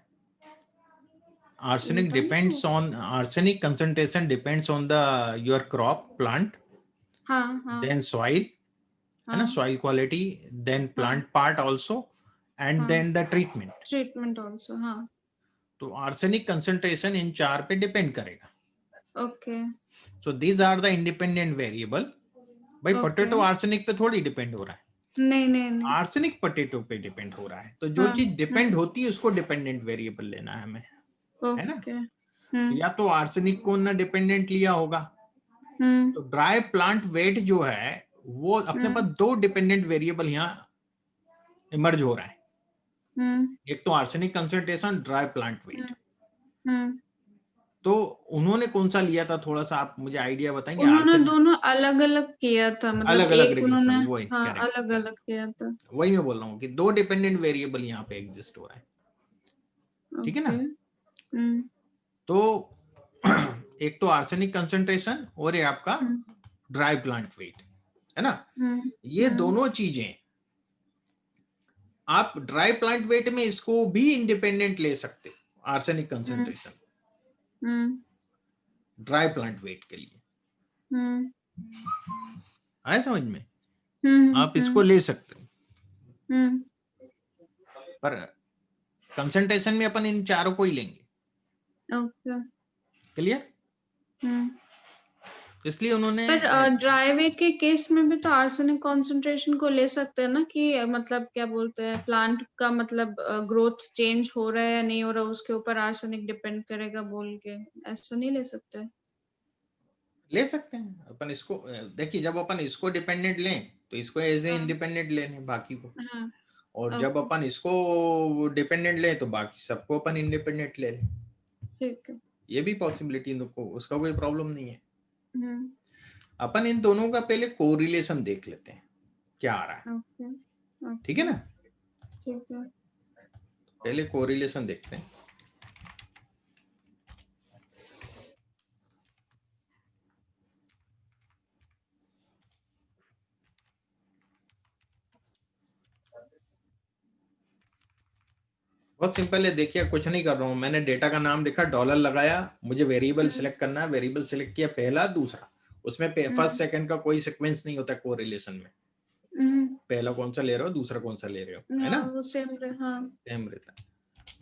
arsenic उल्टा नहीं depends हुआ? on, arsenic concentration depends on the your crop plant, हाँ हाँ then soil, है ना, हाँ soil quality, then हाँ plant part also, and हाँ। then the treatment. Treatment also, हाँ। तो आर्सेनिक कंसंट्रेशन इन चार पे डिपेंड करेगा। Okay so these are the independent variable. भाई ओके। पोटैटो आर्सेनिक पे थोड़ी डिपेंड हो रहा है, नहीं नहीं नहीं। आर्सेनिक पोटैटो पे डिपेंड हो रहा है। तो जो हाँ। चीज डिपेंड होती है उसको डिपेंडेंट वेरिएबल लेना है हमें, है ना? ओके। या तो आर्सेनिक को ना डिपेंडेंट लिया होगा, तो ड्राई प्लांट वेट जो है वो अपने पास दो डिपेंडेंट वेरिएबल यहाँ इमर्ज हो रहा है, एक तो arsenic concentration, dry plant weight. तो उन्होंने कौन सा लिया था, थोड़ा सा आप मुझे आइडिया बताएंगे? उन्होंने दोनों अलग अलग किया था, मतलब अलग अलग एक उन्होंने वही अलग अलग किया था। वही मैं बोल रहा हूँ कि दो डिपेंडेंट वेरिएबल यहाँ पे एग्जिस्ट हो रहा है, ठीक है ना? तो एक तो आर्सेनिक कंसंट्रेशन और ये आपका ड्राई प्लांट वेट है ना। ये दोनों चीजें आप ड्राई प्लांट वेट में इसको भी इंडिपेंडेंट ले सकते हो, arsenic concentration dry plant weight के लिए। आए समझ में? आप इसको ले सकते हो, पर कंसंट्रेशन में अपन इन चारों को ही लेंगे। क्लियर? इसलिए उन्होंने पर ड्राई वेट के केस में भी तो आर्सेनिक कंसंट्रेशन को ले सकते हैं ना, कि मतलब क्या बोलते हैं, प्लांट का मतलब ग्रोथ चेंज हो रहा है या नहीं हो रहा, उसके ऊपर आर्सेनिक डिपेंड करेगा बोल के, ऐसा नहीं ले सकते? ले सकते हैं अपन इसको। देखिए, जब अपन इसको डिपेंडेंट लें तो इसको एज ए इंडिपेंडेंट लेने बाकी को, और जब अपन इसको डिपेंडेंट लें तो बाकी सबको अपन इंडिपेंडेंट ले लें। ठीक है, ये भी पॉसिबिलिटी, उसका कोई प्रॉब्लम नहीं है। अपन इन दोनों का पहले कोरिलेशन देख लेते हैं क्या आ रहा है। ठीक है ना? ठीक है, पहले कोरिलेशन देखते हैं। बहुत सिंपल है, देखिए कुछ नहीं कर रहा हूं, मैंने डेटा का नाम लिखा, डॉलर लगाया, मुझे वेरिएबल सिलेक्ट करना है, वेरिएबल सिलेक्ट किया, पहला दूसरा, उसमें फर्स्ट सेकंड का कोई सीक्वेंस नहीं होता कोरिलेशन में, पहला कौन सा ले रहे हो, दूसरा कौन सा ले रहे हो, है ना? वो सेम रहता है।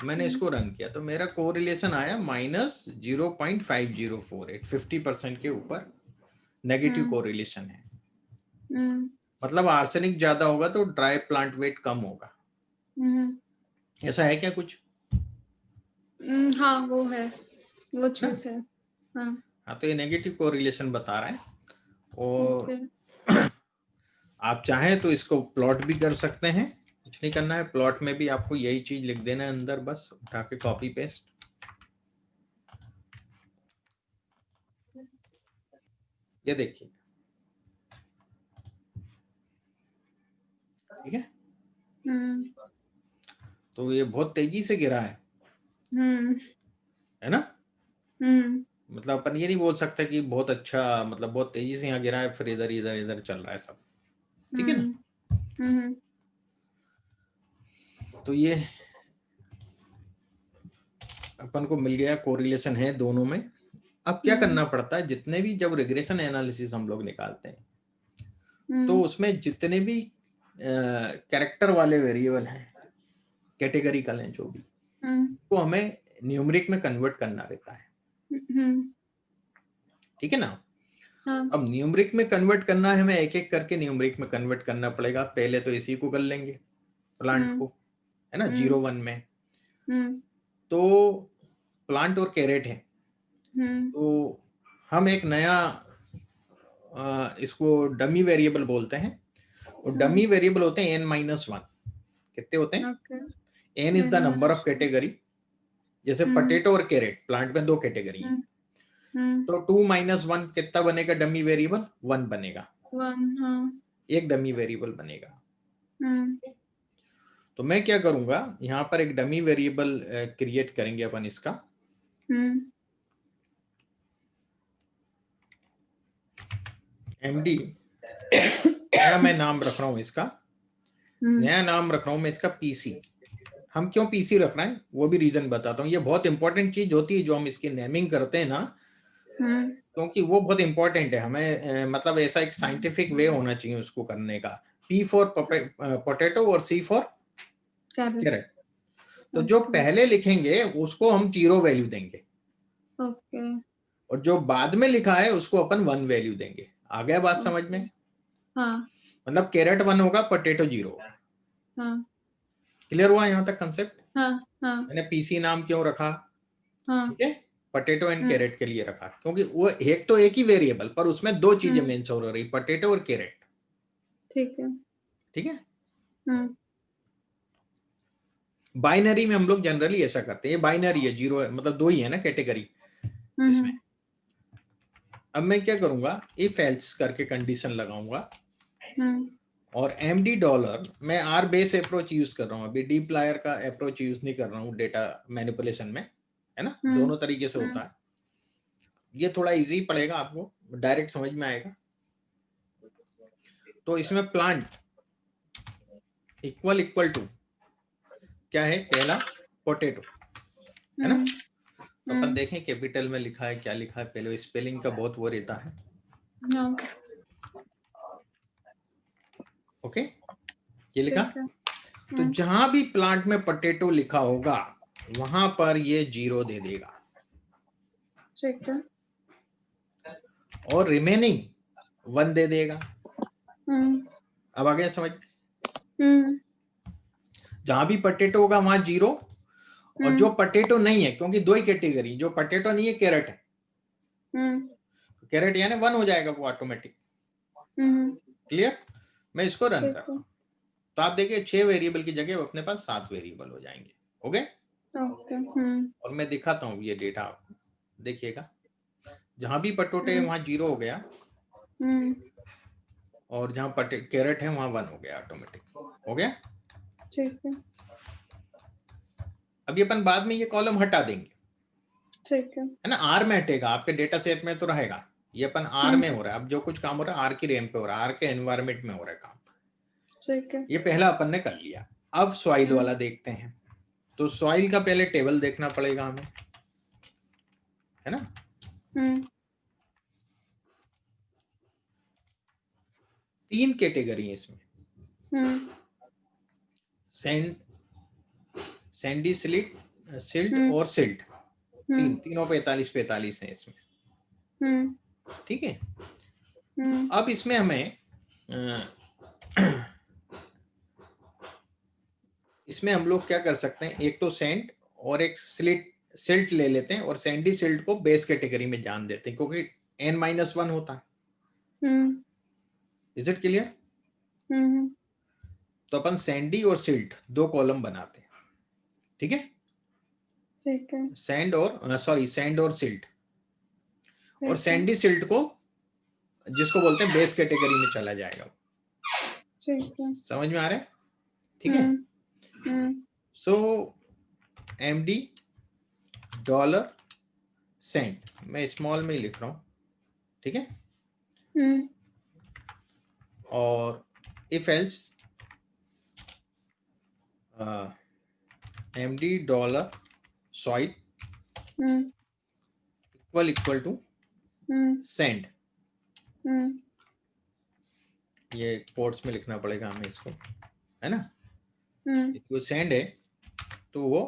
मैंने इसको रन किया तो मेरा कोरिलेशन आया -0.5048, 50% के ऊपर नेगेटिव कोरिलेशन है। मतलब आर्सेनिक ज्यादा होगा तो ड्राई प्लांट वेट कम होगा। ऐसा है क्या कुछ? हाँ, वो है, वो चीज है। हाँ, तो ये नेगेटिव कोरिलेशन बता रहा है। और आप चाहें तो इसको प्लॉट भी कर सकते हैं, कुछ नहीं करना है, प्लॉट में भी आपको यही चीज लिख देना है अंदर, बस उठा के कॉपी पेस्ट। ये देखिए, ठीक है? तो ये बहुत तेजी से गिरा है ना? मतलब अपन ये नहीं बोल सकते कि बहुत अच्छा, मतलब बहुत तेजी से यहाँ गिरा है फिर इधर इधर इधर चल रहा है सब, ठीक है ना? तो ये अपन को मिल गया, कोरिलेशन है दोनों में। अब क्या करना पड़ता है, जितने भी जब रिग्रेशन एनालिसिस हम लोग निकालते हैं तो उसमें जितने भी कैरेक्टर वाले वेरिएबल हैं, कैटेगरिकल हैं जो भी, तो हमें न्यूमेरिक में कन्वर्ट करना रहता है, ठीक है ना? अब न्यूमेरिक में कन्वर्ट करना है, हमें एक एक करके न्यूमेरिक में कन्वर्ट करना पड़ेगा। पहले तो इसी को कर लेंगे, प्लांट को, है ना, 0-1 में। तो प्लांट और कैरेट है, तो हम एक नया इसको डमी वेरिएबल बोलते हैं, और डमी वेरिएबल होते हैं n-1। कितने होते हैं? n is the number of category. जैसे पटेटो और कैरेट, प्लांट में दो कैटेगरी है, तो 2-1 कितना बनेगा डमी वेरिएबल? 1 बनेगा, एक डमी वेरिएबल बनेगा। तो मैं क्या करूंगा, यहाँ पर एक डमी वेरिएबल क्रिएट करेंगे अपन इसका, MD, नया मैं नाम रख रहा हूं इसका, नया नाम रख रहा हूं मैं इसका PC। हम क्यों PC रख रहे हैं वो भी रीजन बताता हूँ। ये बहुत इंपॉर्टेंट चीज होती है जो हम इसकी नेमिंग करते हैं ना, क्योंकि वो बहुत इंपॉर्टेंट है हमें, मतलब ऐसा एक साइंटिफिक वे होना चाहिए उसको करने का। P फॉर पोटैटो और C फॉर कैरेट। तो जो पहले लिखेंगे उसको हम 0 वैल्यू देंगे, और जो बाद में लिखा है उसको अपन 1 वैल्यू देंगे। आ गया बात समझ में? मतलब कैरेट 1 होगा, पोटैटो 0 होगा। क्लियर हुआ यहाँ तक कंसेप्ट? मैंने PC नाम क्यों रखा? ठीक है, पोटैटो एंड कैरेट के लिए रखा, क्योंकि वो एक तो एक ही वेरिएबल पर उसमें दो चीजें मेंशन हो रही, पोटैटो और कैरेट। ठीक है। ठीक है। बाइनरी में हम लोग जनरली ऐसा करते हैं, ये बाइनरी है, जीरो है, मतलब दो ही है ना कैटेगरी इसमें। अब मैं क्या करूंगा, इफ एल्स करके कंडीशन लगाऊंगा और एमडी डॉलर, मैं आर बेस अप्रोच यूज कर रहा हूँ, अभी डीप लायर का अप्रोच यूज नहीं कर रहा हूँ डेटा मैनिपुलेशन में, है ना, दोनों तरीके से होता है। ये थोड़ा इजी पड़ेगा आपको, डायरेक्ट समझ में आएगा। तो इसमें प्लांट इक्वल टू क्या है, पहला पोटैटो, है ना। तो अपन देखें कैपिटल में लिखा है, क्या लिखा है, पहले स्पेलिंग का बहुत वो रहता है। ओके, ये लिखा। तो जहां भी प्लांट में पोटैटो लिखा होगा वहां पर ये 0 दे देगा। ठीक है। और रिमेनिंग 1 दे देगा। अब आ गया समझ। जहां भी पोटैटो होगा वहां 0, और जो पोटैटो नहीं है, क्योंकि दो ही कैटेगरी, जो पोटैटो नहीं है कैरेट है, कैरेट यानी 1 हो जाएगा वो ऑटोमेटिक। क्लियर। मैं इसको रन करता हूं, तो आप देखिए 6 वेरिएबल की जगह अपने पास 7 वेरिएबल हो जाएंगे। हो गए। और मैं दिखाता हूँ ये डेटा आपको, देखिएगा। जहां भी पोटैटो है वहां 0 हो गया, और जहां कैरेट है वहां 1 हो गया ऑटोमेटिक। हो गया। ठीक है। अभी अपन बाद में ये कॉलम हटा देंगे, ठीक है ना। आर में हटेगा, आपके डेटा सेट में तो रहेगा। ये अपन आर में हो रहा है, अब जो कुछ काम हो रहा है आर की रैम पे हो रहा है, आर के एनवायरमेंट में हो रहा है काम। ठीक है। ये पहला अपन ने कर लिया। अब सॉइल वाला देखते हैं। तो सॉइल का पहले टेबल देखना पड़ेगा हमें, है ना। 3 कैटेगरी है इसमें, सैंडी, सिल्ट और सिल्ट। तीनों 45 है इसमें। ठीक है। अब इसमें हमें इसमें हम लोग क्या कर सकते हैं, एक तो सैंड और एक सिल्ट ले लेते हैं, और सैंडी सिल्ट को बेस कैटेगरी में जान देते हैं, क्योंकि n-1 होता है। Is it clear. तो अपन सैंडी और सिल्ट 2 कॉलम बनाते हैं। ठीक है। ठीक है। सैंड और सिल्ट, और सैंडी सिल्ट को जिसको बोलते हैं बेस कैटेगरी में चला जाएगा। ठीक है। समझ में आ रहा है। ठीक है। सो एमडी डॉलर सेंड, मैं स्मॉल में ही लिख रहा हूं। ठीक है। और if else MD dollar soil equal to sand, ये कोट्स में लिखना पड़ेगा हमें इसको, है ना। वो सेंड है तो वो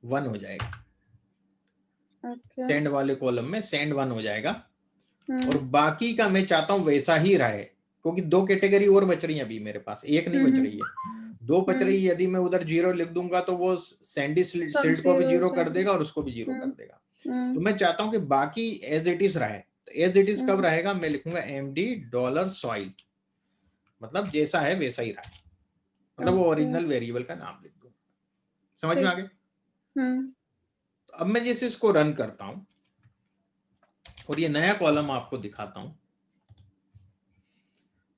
1 हो जाएगा। सेंड वाले कॉलम में सेंड 1 हो जाएगा, और बाकी का मैं चाहता हूं वैसा ही रहे, क्योंकि 2 कैटेगरी और बच रही है अभी मेरे पास, एक नहीं बच रही है, 2 बच रही है। यदि मैं उधर 0 लिख दूंगा तो वो सैंडी सिल्ट को भी 0 कर देगा और उसको भी 0 कर देगा। तो मैं चाहता हूं कि बाकी एज इट इज रहे। तो एज इट इज कब रहेगा, मैं लिखूंगा एमडी डॉलर सॉइल, मतलब जैसा है वैसा ही रहा, मतलब वो ओरिजिनल वेरिएबल का नाम लिख दूंगा। समझ में आ गया। तो अब मैं जैसे इसको रन करता हूं और ये नया कॉलम आपको दिखाता हूं,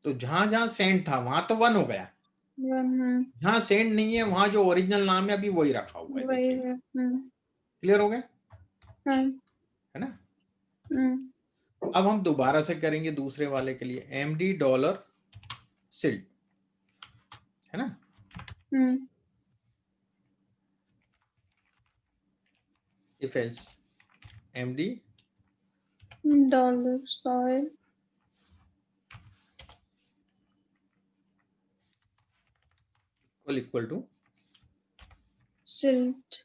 तो जहां जहां सेंड था वहां तो 1 हो गया, जहां सेंड नहीं है वहां जो ओरिजिनल नाम है अभी वही रखा हुआ है। देखिए क्लियर हो गया, है ना। अब हम दोबारा से करेंगे दूसरे वाले के लिए, एमडी डॉलर सिल्ट, है ना। If else MD dollar soil equal to silt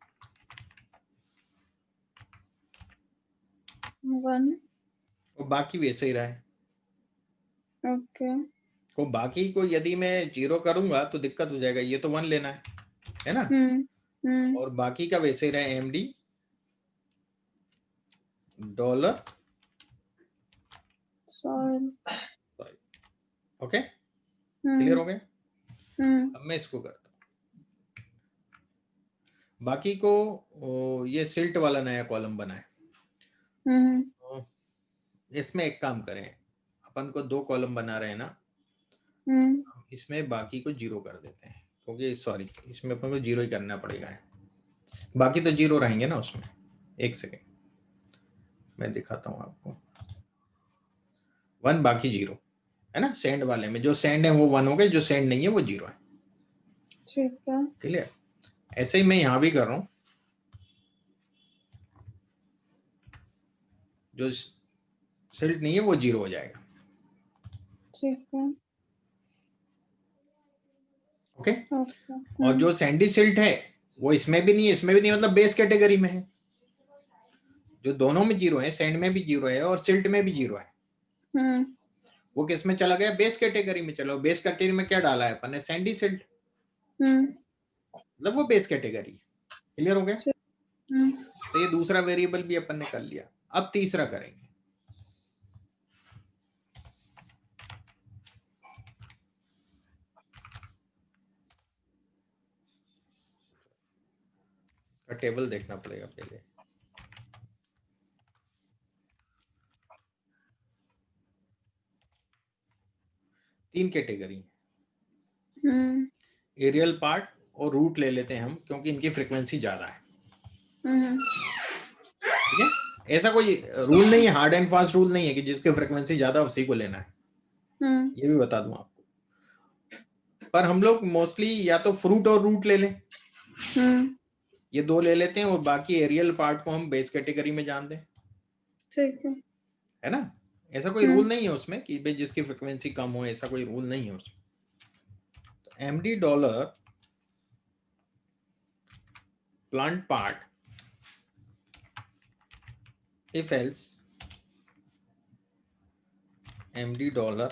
1, और बाकी वैसे ही रहे। ओके। तो बाकी को यदि मैं 0 करूंगा तो दिक्कत हो जाएगा, ये तो 1 लेना है ना। और बाकी का वैसे ही रहे, MD dollar soil. Okay, clear हो गया? अब मैं इसको करता हूँ, बाकी को ये सिल्ट वाला नया कॉलम बना है। इसमें एक काम करें, अपन को 2 कॉलम बना रहे हैं ना, इसमें बाकी को 0 कर देते हैं, क्योंकि सॉरी इसमें अपन को 0 ही करना पड़ेगा, बाकी तो 0 रहेंगे ना उसमें। एक सेकेंड मैं दिखाता हूँ आपको। 1 बाकी 0 है ना, सेंड वाले में जो सेंड है वो 1 हो गए, जो सेंड नहीं है वो 0 है। ठीक है, क्लियर? ऐसे ही मैं यहां भी कर रहा हूं, जो सिल्ट नहीं है वो 0 हो जाएगा। ठीक है, ओके। ओके। और जो सैंडी सिल्ट है वो इसमें भी नहीं है, इसमें भी नहीं, मतलब बेस कैटेगरी में है। जो दोनों में 0 है, सैंड में भी 0 है और सिल्ट में भी 0 है, वो किस में चला गया? बेस कैटेगरी में चला। बेस कैटेगरी में क्या डाला है अपन ने? सैंडी सिल्ट, मतलब वो बेस कैटेगरी। क्लियर हो गया? तो ये दूसरा वेरिएबल भी अपन ने कर लिया। अब तीसरा करेंगे, इसका टेबल देखना पड़ेगा पहले। तीन कैटेगरी, एरियल पार्ट और रूट ले लेते हैं हम, क्योंकि इनकी फ्रीक्वेंसी ज्यादा है। ठीक है, ऐसा कोई रूल नहीं है, हार्ड एंड फास्ट रूल नहीं है कि जिसकी फ्रीक्वेंसी ज्यादा उसी को लेना है, ये भी बता दूं आपको। पर हम लोग मोस्टली या तो फ्रूट और रूट ले लें, ये 2 ले लेते हैं, और बाकी एरियल पार्ट को हम बेस कैटेगरी में जान दें। ठीक है ना? ऐसा कोई रूल नहीं है उसमें कि भाई जिसकी फ्रीक्वेंसी कम हो, ऐसा कोई रूल नहीं है उसमें। तो MD dollar plant part if else md dollar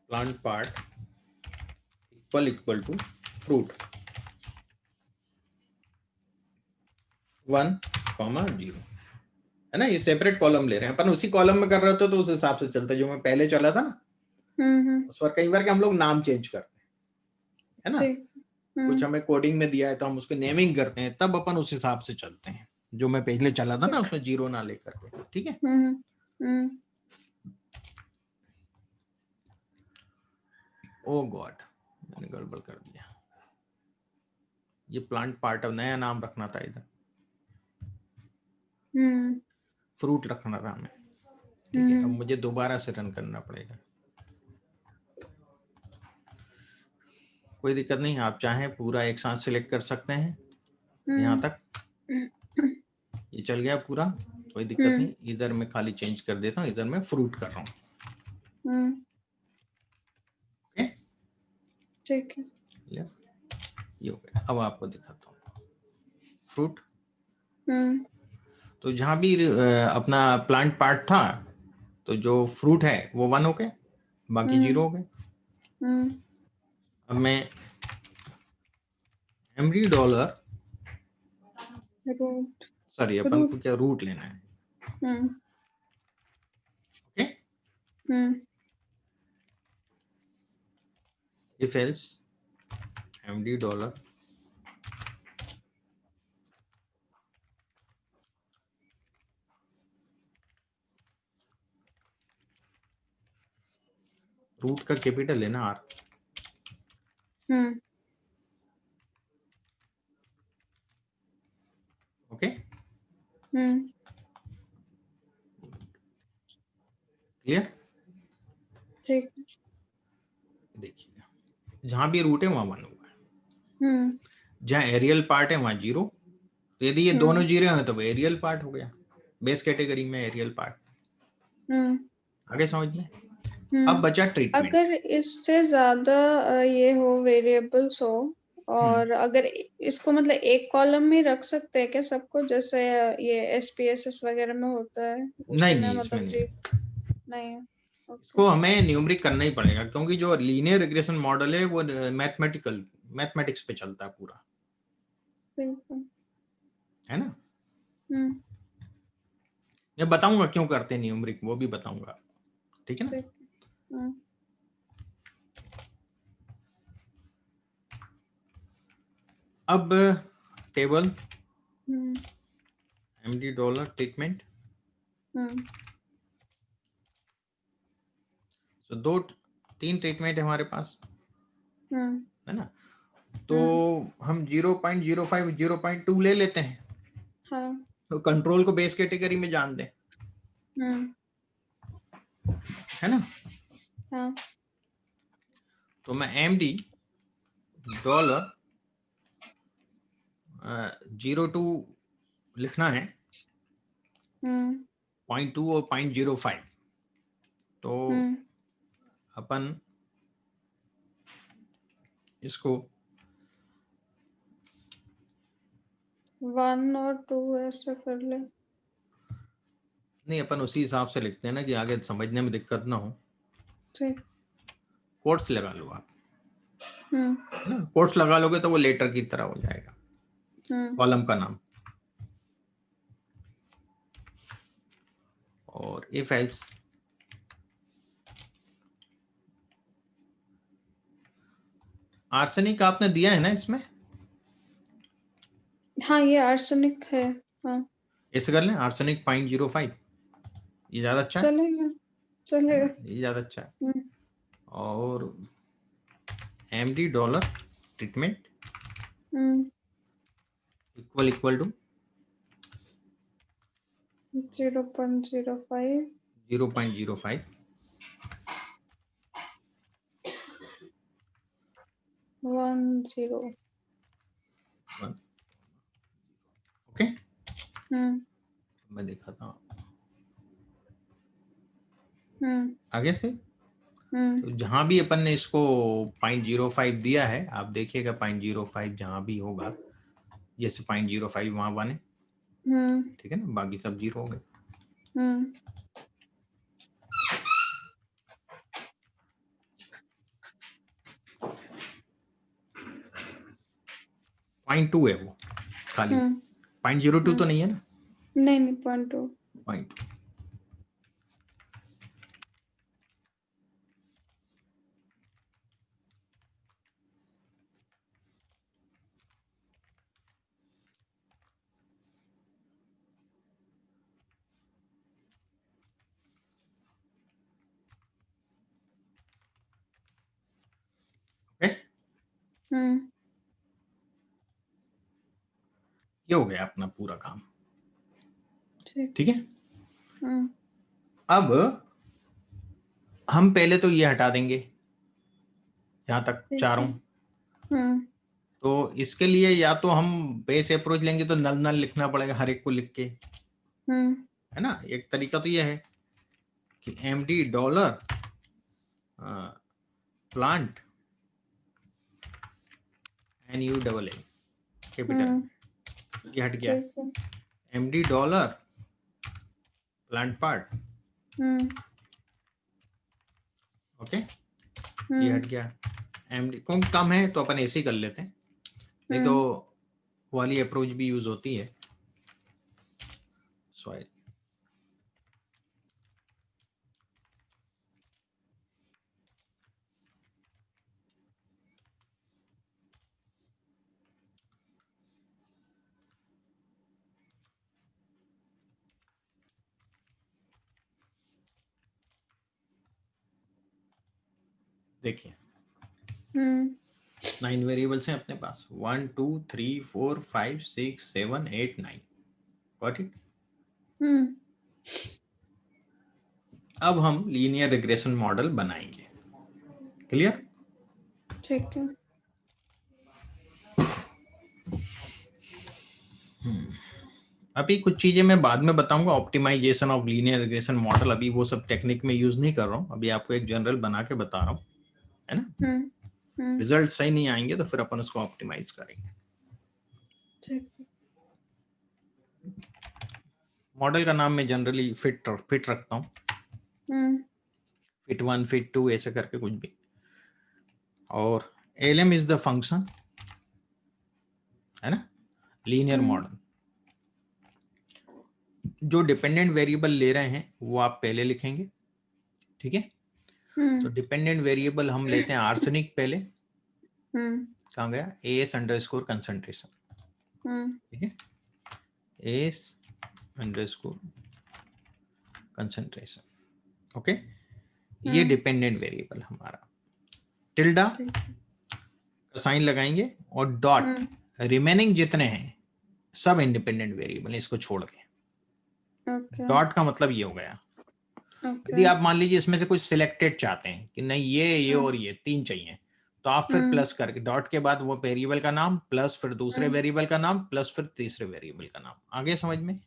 plant part equal to fruit 1, 0, है ना? ये सेपरेट कॉलम ले रहे हैं अपन, उसी कॉलम में कर रहे होते तो उस हिसाब से चलता, जो मैं पहले चला था ना, उस पर कई बार के हम लोग नाम चेंज करते हैं, है ना? कुछ हमें कोडिंग में दिया है तो हम उसको नेमिंग करते हैं, तब अपन उस हिसाब से चलते हैं। जो मैं पहले चला था ना, उसमें 0 ना लेकर के। ठीक है, ओ गॉड, मैंने गड़बड़ कर दिया। ये प्लांट पार्ट, अब नया नाम रखना था इधर, फ्रूट रखना था हमें। ठीक है, अब मुझे दोबारा से रन करना पड़ेगा। कोई दिक्कत नहीं, आप चाहें पूरा एक साथ सिलेक्ट कर सकते हैं। यहाँ तक ये चल गया पूरा, कोई दिक्कत नहीं। इधर मैं खाली चेंज कर देता हूँ, इधर मैं फ्रूट कर रहा हूँ। ठीक है, ये हो गया। अब आपको दिखाता हूँ फ्रूट। तो जहां भी अपना प्लांट पार्ट था, तो जो फ्रूट है वो 1 हो गए, बाकी 0 हो गए। अब मैं एमडी डॉलर, सॉरी अपन को क्या रूट लेना है। Okay, if else md dollar root का कैपिटल है ना आर। Okay, clear? ठीक। देखिए, जहां भी रूट है वहां 1 हुआ है, जहां एरियल पार्ट है वहां 0। तो यदि ये दोनों 0 हैं तो वो एरियल पार्ट हो गया, बेस कैटेगरी में एरियल पार्ट। आगे समझ में? अब बचा ट्रीटमेंट। अगर इससे ज्यादा ये हो, वेरिएबल्स हो, और अगर इसको मतलब एक कॉलम में रख सकते हैं क्या सबको, जैसे ये एसपीएसएस वगैरह में होता है? नहीं, इसमें नहीं। नहीं है। इसको हमें न्यूमेरिक करना ही पड़ेगा, क्योंकि जो लीनियर रिग्रेशन मॉडल है वो मैथमेटिक्स पे चलता है पूरा, है ना? मैं बताऊंगा क्यों करते हैं न्यूमेरिक, वो भी बताऊंगा, ठीक है ना। अब टेबल एमडी डॉलर ट्रीटमेंट, तो 3 ट्रीटमेंट है हमारे पास, है ना। तो हम 0.05 0.2 ले लेते हैं। हाँ। तो कंट्रोल को बेस कैटेगरी में जान दें, है ना। हाँ। तो मैं एमडी डॉलर 0.2 लिखना है, 0.2 और 0.05, तो अपन इसको 1 और 2 ऐसे कर ले। नहीं, अपन उसी हिसाब से लिखते हैं ना कि आगे समझने में दिक्कत ना हो। ठीक। कोट्स लगा लो आप, ना कोट्स लगा लोगे तो वो लेटर की तरह हो जाएगा, कॉलम का नाम। और इफ एल्स, आर्सेनिक आपने दिया है ना इसमें। हाँ, ये आर्सेनिक है। हाँ, ऐसे कर लें, आर्सेनिक 0.05, ये ज्यादा अच्छा है, चलेगा चलेगा। ये ज्यादा अच्छा है। और MD dollar treatment equal to 0.05 0.05 10। ओके। मैं दिखाता हूँ आगे से। तो जहां भी अपन ने इसको 0.05 दिया है, आप देखिएगा 0.05 जहां भी होगा, जैसे 0.05 वहां बने, ठीक है ना, बाकी सब 0 हो गए। 0.2 है वो खाली, 0.02 तो नहीं है ना। नहीं 0.2। 0.2। ये हो गया अपना पूरा काम, ठीक है। अब हम पहले तो ये हटा देंगे यहां तक चारों। तो इसके लिए या तो हम बेस अप्रोच लेंगे, तो नल नल लिखना पड़ेगा हर एक को लिख के, है ना। एक तरीका तो ये है कि MD dollar plant NUAA capital, ये हट गया। MD dollar plant part, okay, ये हट गया। एमडी कौन कम है तो अपन ऐसे ही कर लेते हैं, नहीं तो वाली अप्रोच भी यूज होती है, सॉइल। देखिए 9 वेरिएबल्स हैं अपने पास, 1 2 3 4 5 6 7 8 9, गॉट इट। अब हम लीनियर रिग्रेशन मॉडल बनाएंगे, क्लियर। ठीक है। अभी कुछ चीजें मैं बाद में बताऊंगा, optimization of linear regression model, अभी वो सब टेक्निक में यूज नहीं कर रहा हूँ, अभी आपको एक जनरल बना के बता रहा हूँ, है ना। रिजल्ट सही नहीं आएंगे तो फिर अपन उसको ऑप्टिमाइज करेंगे। ठीक। मॉडल का नाम मैं जनरली फिट रखता हूँ, फिट 1 फिट 2 ऐसे करके कुछ भी। और LM इज द फंक्शन, है ना, लीनियर मॉडल। जो डिपेंडेंट वेरिएबल ले रहे हैं वो आप पहले लिखेंगे, ठीक है। तो डिपेंडेंट वेरिएबल हम लेते हैं आर्सेनिक पहले, कहाँ गया, एस अंडरस्कोर कंसंट्रेशन, ठीक है, एस अंडरस्कोर कंसंट्रेशन, ओके। ये डिपेंडेंट वेरिएबल हमारा, टिल्डा का साइन लगाएंगे और डॉट, रिमेनिंग जितने हैं सब इंडिपेंडेंट वेरिएबल, इसको छोड़ के। डॉट का मतलब ये हो गया, यदि आप मान लीजिए इसमें से कुछ सिलेक्टेड चाहते हैं कि नहीं ये और ये 3 चाहिए, तो आप फिर प्लस करके डॉट के बाद वो वेरिएबल का नाम प्लस फिर दूसरे वेरिएबल का नाम प्लस फिर तीसरे वेरिएबल का नाम, आगे समझ में?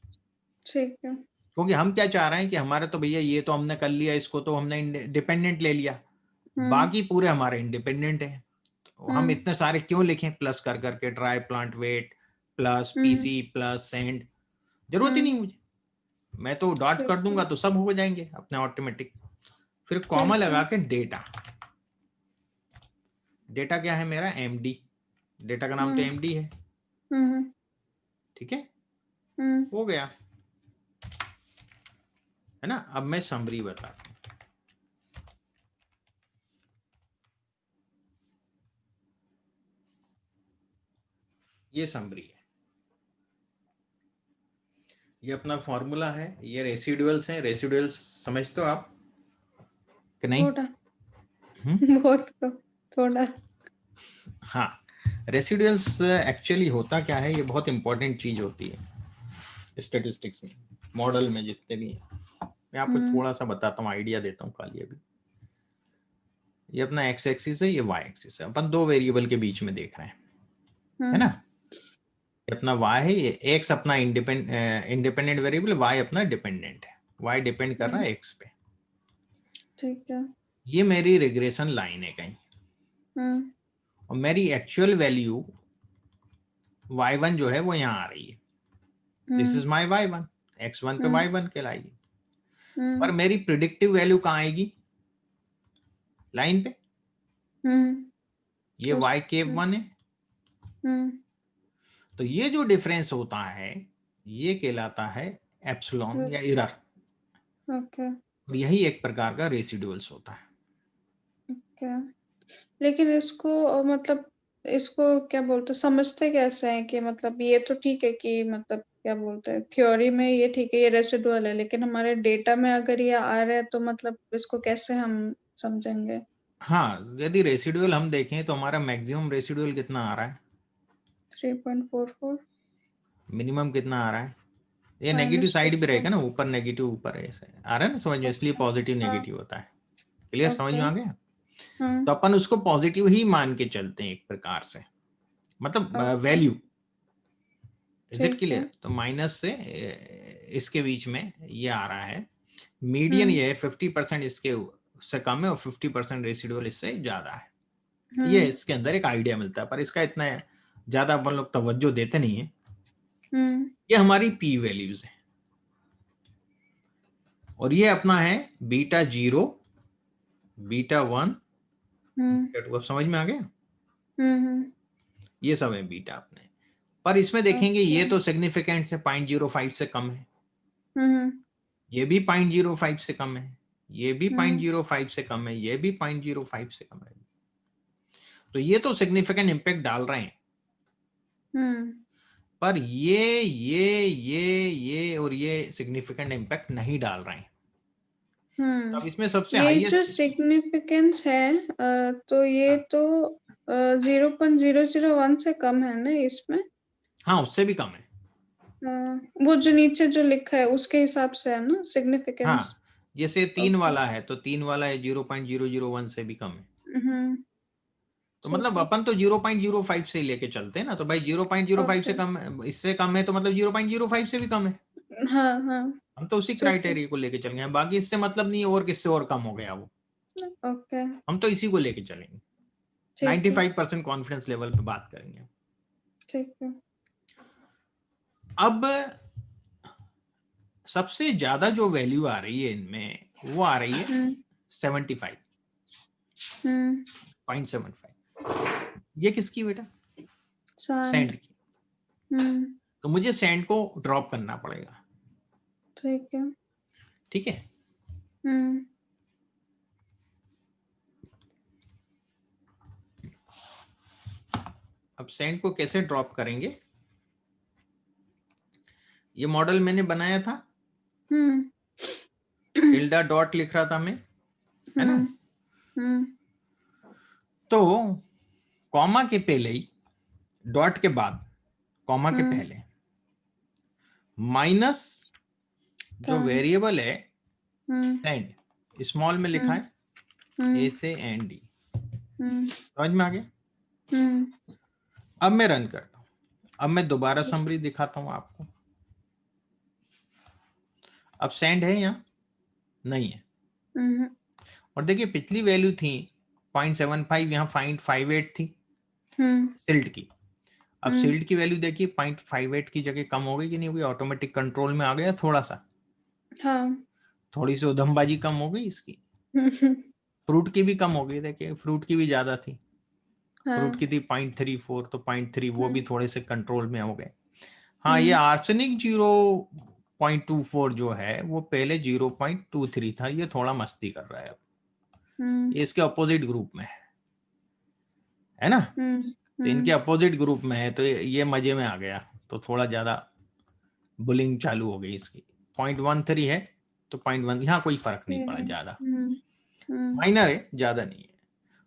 ठीक है। क्योंकि हम क्या चाह रहे हैं कि हमारे तो भैया ये तो हमने कर लिया, इसको तो हमने डिपेंडेंट ले लिया, बाकी पूरे हमारे इंडिपेंडेंट है, तो हम इतने सारे क्यों लिखें प्लस कर करके, try plant weight plus PC plus send, जरूरत ही नहीं मुझे, मैं तो डॉट कर दूंगा तो सब हो जाएंगे अपने ऑटोमेटिक। फिर कॉमा लगा के डेटा, डेटा क्या है मेरा, एमडी, डेटा का नाम तो एमडी है, ठीक है, हो गया है ना। अब मैं समरी बताता हूं, ये समरी है, ये अपना फॉर्मूला है, ये रेसिडुअल्स हैं, रेसिडुअल्स समझते हो आप कि नहीं? बहुत थोड़ा। हाँ, रेसिडुअल्स एक्चुअली होता क्या है, ये बहुत इंपॉर्टेंट चीज होती है स्टैटिस्टिक्स में, मॉडल में जितने भी हैं। मैं आपको थोड़ा सा बताता हूँ, आइडिया देता हूँ खाली अभी। ये अपना एक्स एक्सिस है, ये वाई एक्सिस है, अपन 2 वेरिएबल के बीच में देख रहे हैं, है ना। ये अपना y है, ये x अपना इंडिपेंडेंट वेरिएबल, y अपना डिपेंडेंट है, y डिपेंड कर रहा है x पे, ठीक है। ये मेरी रिग्रेशन लाइन है कहीं, और मेरी एक्चुअल वैल्यू y1 जो है वो यहाँ आ रही है, this is my y1, x1 पे y1 कहलाएगी, पर मेरी प्रिडिक्टिव वैल्यू कहाँ आएगी, लाइन पे, ये y केव 1 है, तो ये जो डिफरेंस होता है ये कहलाता है एप्सिलॉन या एरर, ओके, और यही एक प्रकार का रेसिडुअल्स होता है, ओके। लेकिन इसको मतलब इसको क्या बोलते, समझते कैसे हैं कि मतलब ये तो ठीक है कि मतलब क्या बोलते हैं, थ्योरी में ये ठीक है, ये रेसिडुअल है, लेकिन हमारे डेटा में अगर ये आ रहा है तो मतलब इसको कैसे हम समझेंगे? हाँ, यदि रेसिडुअल हम देखें तो हमारा मैक्सिमम रेसिडुअल कितना आ रहा है, 3.44, मिनिमम कितना आ रहा है, ये नेगेटिव साइड भी रहेगा ना, ऊपर नेगेटिव ऊपर ऐसे आ रहा है ना, समझ में, इसलिए पॉजिटिव नेगेटिव होता है, क्लियर, समझ में आ गया। तो अपन उसको पॉजिटिव ही मान के चलते हैं एक प्रकार से, मतलब वैल्यू, इज इट क्लियर। तो माइनस से इसके बीच में ये आ रहा है, मीडियन ये है 50% इसके से कम है और 50% रेसिडुअल इससे ज्यादा है, ये इसके अंदर एक आइडिया मिलता है, पर इसका इतना ज्यादा अपन लोग तवज्जो देते नहीं है। ये हमारी पी वैल्यूज है, और ये अपना है बीटा 0, बीटा 1, बीटा 2, अब समझ में आ गया। ये सब है बीटा अपने, पर इसमें देखेंगे ये तो सिग्निफिकेंट से 0.05 से कम है, ये भी 0.05 से कम है, ये भी 0.05 से कम है, ये भी 0.05 से कम है, तो ये तो सिग्निफिकेंट इंपैक्ट डाल रहे हैं, पर ये और ये सिग्निफिकेंट इंपैक्ट नहीं डाल रहे हैं। तो अब इसमें सबसे ये हाईएस्ट जो सिग्निफिकेंस है तो ये तो 0.001 से कम है ना इसमें? हाँ, उससे भी कम है, वो जो नीचे जो लिखा है उसके हिसाब से है ना सिग्निफिकेंस। हाँ, जैसे 3 वाला है तो 3 वाला है 0.001 से भी कम है, तो मतलब अपन तो 0.05 से लेके चलते हैं ना, तो भाई 0.05 से कम है, इससे कम है तो मतलब 0.05 से भी कम है, हाँ हाँ, हम तो उसी क्राइटेरिया को लेके चल गए, बाकी इससे मतलब नहीं है और किससे और कम हो गया वो, ओके, हम तो इसी को लेके चलेंगे, 95% कॉन्फिडेंस लेवल पे बात करेंगे, ठीक है। अब सबसे ज्यादा जो वैल्यू आ रही है इनमें वो आ रही है 75.75, ये किसकी बेटा, सैंड की, तो मुझे सैंड को ड्रॉप करना पड़ेगा, ठीक है। ठीक है। अब सेंड को कैसे ड्रॉप करेंगे, ये मॉडल मैंने बनाया था, टिल्डा डॉट लिख रहा था मैं, है ना। तो कॉमा के पहले ही, डॉट के बाद, कॉमा के पहले माइनस जो वेरिएबल है सेंड, स्मॉल में लिखा है ए से एंड डी, समझ में आ गया। अब मैं रन करता हूं, अब मैं दोबारा समरी दिखाता हूं आपको। अब सेंड है यहाँ नहीं है, और देखिए पिछली वैल्यू थी 0.75, यहाँ 0.58 थी सिल्ट की। अब सिल्ट की वैल्यू देखिए 0.58 की जगह कम हो गई कि नहीं हुई, ऑटोमेटिक कंट्रोल में आ गया थोड़ा सा। हाँ। थोड़ी सी उधमबाजी कम हो गई इसकी। फ्रूट की भी कम हो गई, देखिए फ्रूट की भी ज्यादा थी। हाँ। फ्रूट की थी 0.34, तो 0.3 वो भी थोड़े से कंट्रोल में हो गए। हाँ, ये आर्सेनिक 0.24 जो है वो पहले 0.23 था, ये थोड़ा मस्ती कर रहा है अब। ये इसके अपोजिट ग्रुप में है ना। तो इनके अपोजिट ग्रुप में है, तो ये मजे में आ गया, तो थोड़ा ज्यादा बुलिंग चालू हो गई इसकी। 0.13 है तो 0.1, यहाँ कोई फर्क नहीं पड़ा, ज्यादा माइनर है, ज्यादा नहीं है।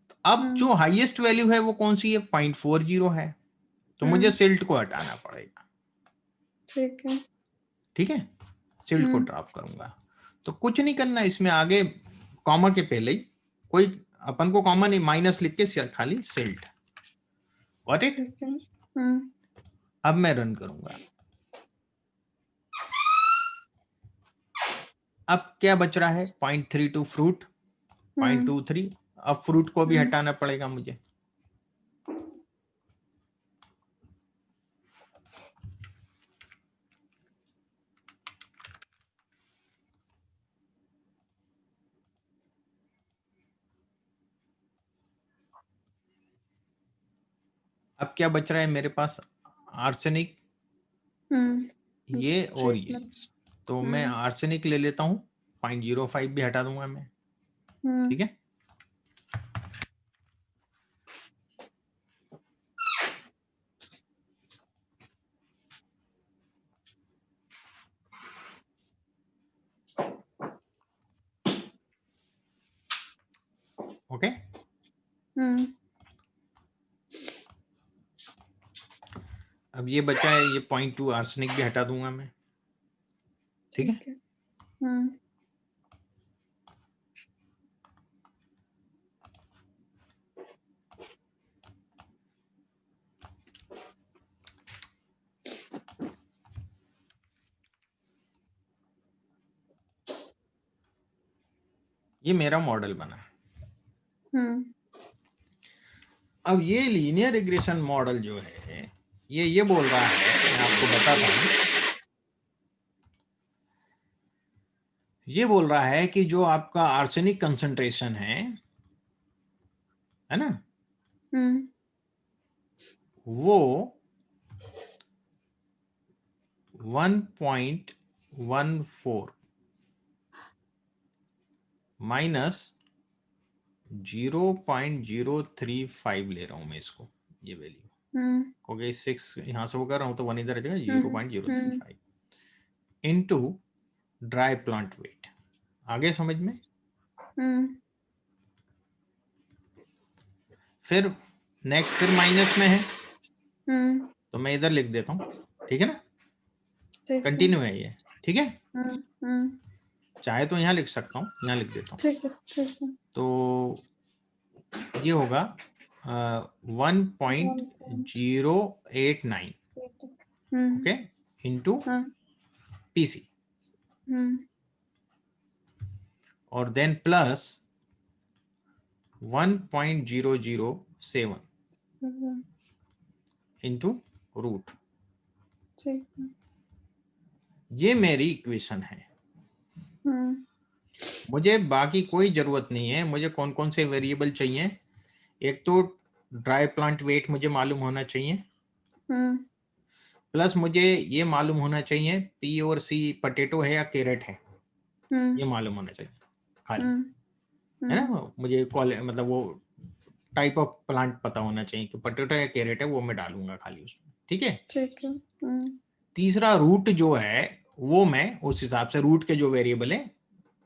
तो अब जो हाईएस्ट वैल्यू है वो कौन सी है, 0.40 है, तो मुझे सिल्ट को हटाना पड़ेगा। ठीक है, ठीक है, सिल्ट को ड्रॉप करूंगा। तो कुछ नहीं करना इसमें, आगे कॉमा के पहले ही कोई अपन को कॉमा नहीं, माइनस लिख के खाली सिल्ट, व्हाट इट। अब मैं रन करूंगा। अब क्या बच रहा है, 0.32 फ्रूट, 0.23। अब फ्रूट को भी हटाना पड़ेगा मुझे। अब क्या बच रहा है मेरे पास, आर्सेनिक, ये और ये। तो मैं आर्सेनिक ले लेता हूं, 0.05 भी हटा दूंगा मैं, ठीक है। ओके। अब ये बचा है, ये 0.2 आर्सेनिक भी हटा दूंगा मैं, ठीक है। ये मेरा मॉडल बना। अब ये लीनियर रिग्रेशन मॉडल जो है, ये बोल रहा है, मैं आपको बताता हूं, ये बोल रहा है कि जो आपका आर्सेनिक कंसंट्रेशन है ना, वो 1.14 माइनस 0.035 ले रहा हूं मैं इसको, ये वैल्यू, क्योंकि 6 यहां से वो कर रहा हूं तो 1 इधर आ जाएगा, 0.035 इनटू ड्राई प्लांट वेट। आगे समझ में। फिर नेक्स्ट, फिर माइनस में है, तो मैं इधर लिख देता हूं, ठीक है ना, कंटिन्यू है ये, ठीक है। चाहे तो यहाँ लिख सकता हूँ, यहाँ लिख देता हूँ, ठीक है, ठीक है। तो ये होगा 1.089, ओके, इंटू पीसी, और देन प्लस 1.007 इंटू रूट। ये मेरी इक्वेशन है। मुझे बाकी कोई जरूरत नहीं है, मुझे कौन कौन से वेरिएबल चाहिए, एक तो ड्राई प्लांट वेट मुझे मालूम होना चाहिए, प्लस मुझे ये मालूम होना चाहिए पी और सी पोटैटो है या कैरेट है, ये मालूम होना चाहिए खाली, है ना। मुझे मतलब वो टाइप ऑफ प्लांट पता होना चाहिए कि पोटैटो या कैरेट है, वो मैं डालूंगा खाली उसमें, ठीक है। ठीक है। तीसरा रूट जो है वो मैं उस हिसाब से रूट के जो वेरिएबल है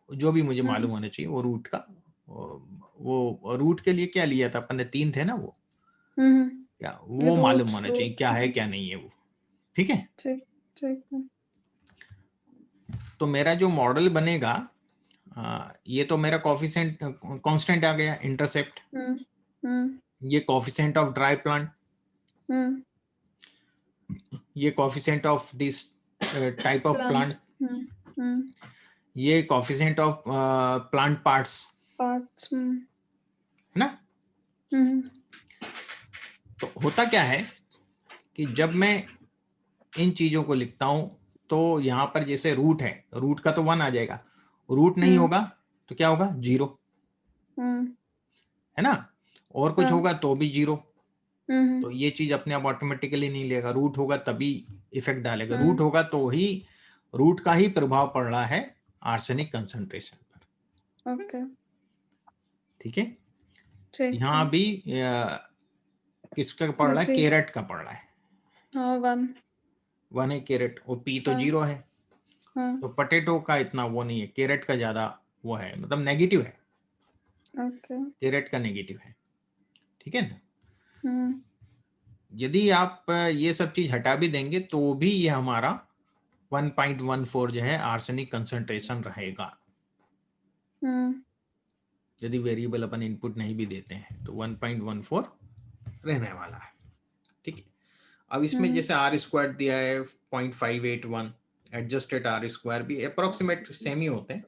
जो भी मुझे मालूम होना चाहिए वो रूट का, वो रूट के लिए क्या लिया था अपन ने, 3 थे ना वो, क्या वो मालूम रूट होना चाहिए रूट क्या है क्या नहीं है वो, ठीक है। ठीक ठीक है। तो मेरा जो मॉडल बनेगा, ये तो मेरा कॉफिशिएंट कांस्टेंट आ गया, इंटरसेप्ट, ये कॉफिशिएंट ऑफ ड्राई प्लांट, ये coefficient of this type of plant. Plant, ये coefficient of plant parts, parts. है ना। तो होता क्या है कि जब मैं इन चीजों को लिखता हूं तो यहां पर जैसे रूट है, रूट का तो 1 आ जाएगा, रूट नहीं होगा तो क्या होगा, 0, है ना, और कुछ होगा तो भी 0। तो ये चीज अपने आप ऑटोमेटिकली नहीं लेगा, रूट होगा तभी इफेक्ट डालेगा, रूट होगा तो ही, रूट का ही प्रभाव पड़ रहा है आर्सेनिक कंसंट्रेशन पर, ओके ठीक है। ठीक यहाँ है। भी किसका पड़ रहा है, जी कैरेट का पड़ रहा है, हाँ 1। 1 है कैरेट, और पी तो हाँ 0 है, हाँ तो पोटैटो का इतना वो नहीं है, कैरेट का ज्यादा वो है, मतलब नेगेटिव है, ओके। कैरेट का नेगेटिव है, ठीक है ना। यदि आप ये सब चीज हटा भी देंगे तो भी ये हमारा 1.14 जो है आर्सेनिक कंसंट्रेशन रहेगा, यदि वेरिएबल अपन इनपुट नहीं भी देते हैं तो 1.14 रहने वाला है, ठीक है। अब इसमें जैसे आर स्क्वायर दिया है 0.581, एडजस्टेड आर स्क्वायर भी अप्रोक्सीमेट सेम ही होते हैं,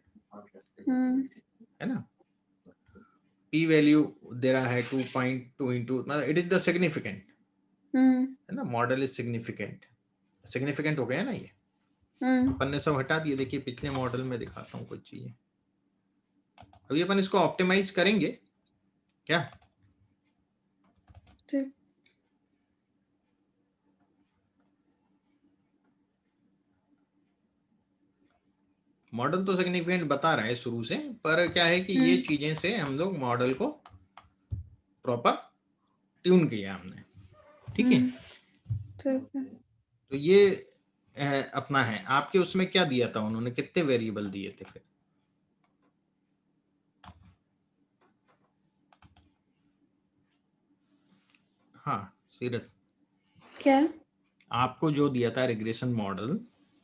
है ना। पी वैल्यू दे रहा है 2.2 into, it is the significant, है ना, मॉडल इज सिग्निफिकेंट, सिग्निफिकेंट हो गया ना ये, अपन ने सब हटा दिए, देखिए पिछले मॉडल में दिखाता हूँ कुछ चीजें, अभी अपन इसको ऑप्टिमाइज करेंगे क्या, ठीक। मॉडल तो सिग्निफिकेंट बता रहा है शुरू से, पर क्या है कि ये चीजें से हम लोग मॉडल को प्रॉपर ट्यून किया हमने, ठीक है। ठीक है। तो ये अपना है, आपके उसमें क्या दिया था उन्होंने, कितने वेरिएबल दिए थे फिर, हाँ सीरत, क्या? आपको जो दिया था रिग्रेशन मॉडल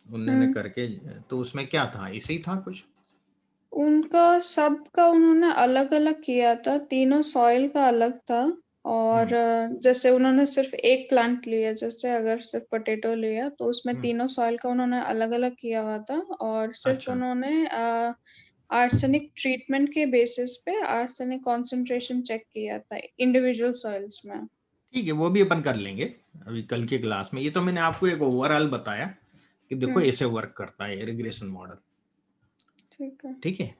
उन्होंने करके, तो उसमें क्या था, ऐसे ही था कुछ, उनका सबका उन्होंने अलग अलग किया था, तीनों सॉइल का अलग था। और जैसे उन्होंने सिर्फ एक प्लांट लिया, जैसे अगर सिर्फ पोटैटो लिया तो उसमें तीनों सॉइल का उन्होंने अलग अलग किया हुआ था। और सिर्फ अच्छा उन्होंने आर्सेनिक ट्रीटमेंट के बेसिस पे आर्सेनिक कॉन्सेंट्रेशन चेक किया था इंडिविजुअल सॉइल्स में। ठीक है, वो भी अपन कर लेंगे अभी कल के क्लास में, ये तो मैंने आपको एक ओवरऑल बताया कि देखो हम्म ऐसे वर्क करता है रिग्रेशन मॉडल, ठीक है। ठीक है।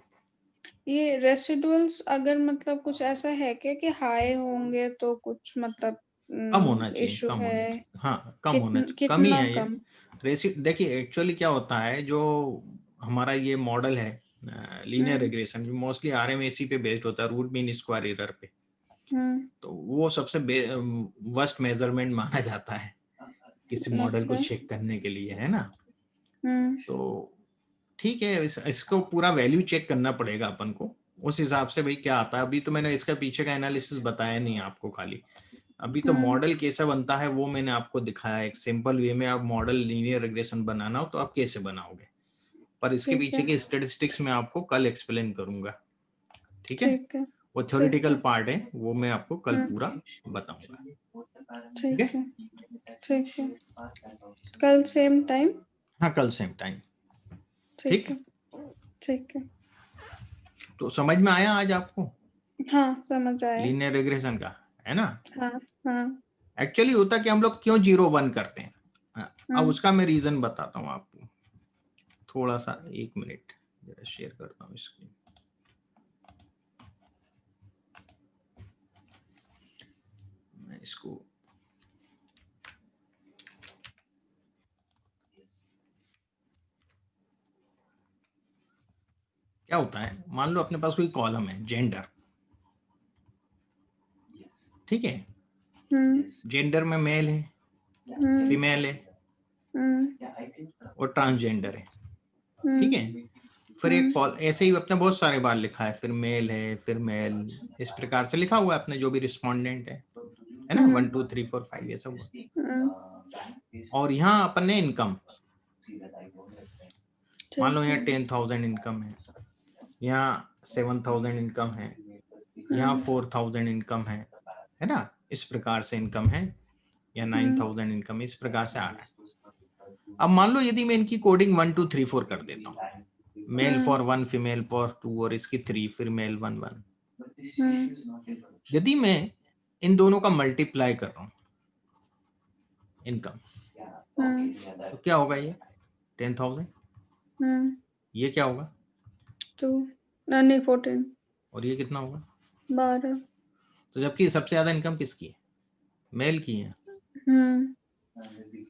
ये रेसिडुअल्स अगर मतलब कुछ ऐसा है क्या कि हाई होंगे तो कुछ मतलब कम होना चाहिए, इशू कम है? होना चाहिए, हाँ कम होना चाहिए, कम ही कितना है ये। कम? देखिए एक्चुअली क्या होता है, जो हमारा ये मॉडल है लीनियर हम्म रिग्रेशन, जो मोस्टली आरएमएसी पे बेस्ड होता है, रूट मीन स्क्वायर एरर पे, हम्म तो वो सबसे वर्स्ट मेजरमेंट माना जाता है किसी मॉडल को ओके। चेक करने के लिए, है ना। हम्म तो ठीक है, इसको पूरा वैल्यू चेक करना पड़ेगा अपन को, उस हिसाब से भाई क्या आता है। अभी तो मैंने इसका पीछे का एनालिसिस बताया नहीं आपको, खाली अभी तो हम्म मॉडल कैसा बनता है वो मैंने आपको दिखाया, एक सिंपल वे में आप मॉडल लीनियर रिग्रेशन बनाना हो तो आप कैसे बनाओगे, पर इसके ठीक पीछे है। के स्टेटिस्टिक्स में आपको कल एक्सप्लेन करूंगा, ठीक है। ठीक है। वो ठीक थ्योरेटिकल है। पार्ट है, वो मैं आपको कल हम्म पूरा बताऊंगा, ठीक ठीक है। है। ठीक है। कल सेम टाइम? हाँ कल सेम टाइम, ठीक ठीक है। है। ठीक है। तो समझ में आया आज आपको हाँ समझ आया। लीनियर रिग्रेशन का, है ना। हाँ हाँ। एक्चुअली होता कि हम लोग क्यों 0 1 करते हैं, अब हम्म उसका मैं रीजन बताता हूँ आपको, थोड़ा सा 1 मिनट जरा शेयर करता हूँ स्क्रीन, मैं इसको क्या होता है, मान लो अपने पास कोई कॉलम है जेंडर, ठीक है, जेंडर में मेल है, फीमेल है और ट्रांसजेंडर है, ठीक है। फिर एक कॉल ऐसे ही अपने बहुत सारे बार लिखा है, फिर मेल है, फिर मेल, इस प्रकार से लिखा हुआ है अपने जो भी रिस्पोंडेंट है ना, 1 2 3 4 5 ये सब। और यहाँ अपन ने इनकम, मान लो यहाँ 10,000 इनकम है, यहाँ 7,000 इनकम है, यहाँ 4,000 इनकम है ना, इस प्रकार से इनकम है, या 9,000 इनकम, इस प्रकार से आ रहा है। अब मान लो यदि मैं इनकी कोडिंग 1 2 3 4 कर देता हूँ, मेल फॉर 1, फीमेल फॉर 2 और इसकी 3, फिर मेल 1 1। यदि मैं इन दोनों का मल्टीप्लाई कर रहा हूँ इनकम, तो क्या होगा, ये 10,000, ये क्या होगा 14 और ये कितना होगा 12। तो जबकि सबसे ज्यादा इनकम किसकी है, मेल की है,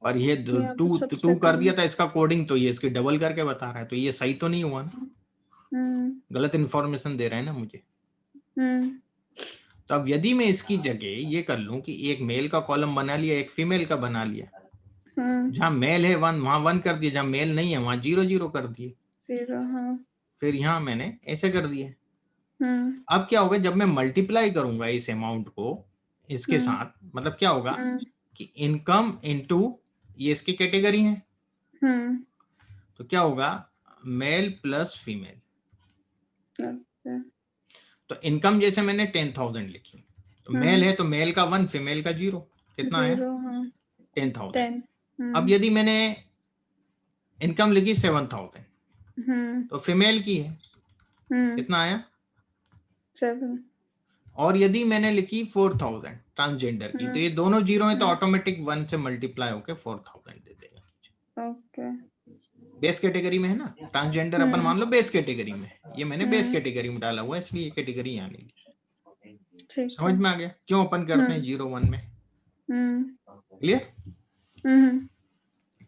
और ये टू कर दिया था इसका कोडिंग, तो ये इसकी डबल करके बता रहा है, तो ये सही तो नहीं हुआ ना, गलत इन्फॉर्मेशन दे रहा है ना मुझे। तो अब यदि मैं इसकी जगह ये कर लूं कि एक मेल का कॉलम बना लिया, एक फीमेल का बना लिया, जहां मेल है 1 वहां 1 कर दिया, जहां मेल नहीं है वहां 0 0 कर दिए, फिर यहाँ मैंने ऐसे कर दिए। अब क्या होगा, जब मैं मल्टीप्लाई करूंगा इस अमाउंट को इसके साथ, मतलब क्या होगा कि इनकम इनटू ये इसकी कैटेगरी है, तो क्या होगा मेल प्लस फीमेल। तो इनकम जैसे मैंने 10,000 लिखी, तो मेल है तो मेल का 1, फीमेल का 0, कितना है 10,000। अब यदि मैंने इनकम लिखी 7,000, तो फीमेल की है, कितना आया 7। और यदि मैंने लिखी 4,000 ट्रांसजेंडर की, तो ये दोनों 0 है तो ऑटोमेटिक 1 से मल्टीप्लाई होकर 4,000 दे देगा। ओके, बेस कैटेगरी में है ना, ट्रांसजेंडर अपन मान लो बेस कैटेगरी में, ये मैंने बेस कैटेगरी में डाला हुआ है, इसलिए ये कैटेगरी यहाँ नहीं ली। समझ में आ गया क्यों अपन करते हैं 0 1 में, क्लियर।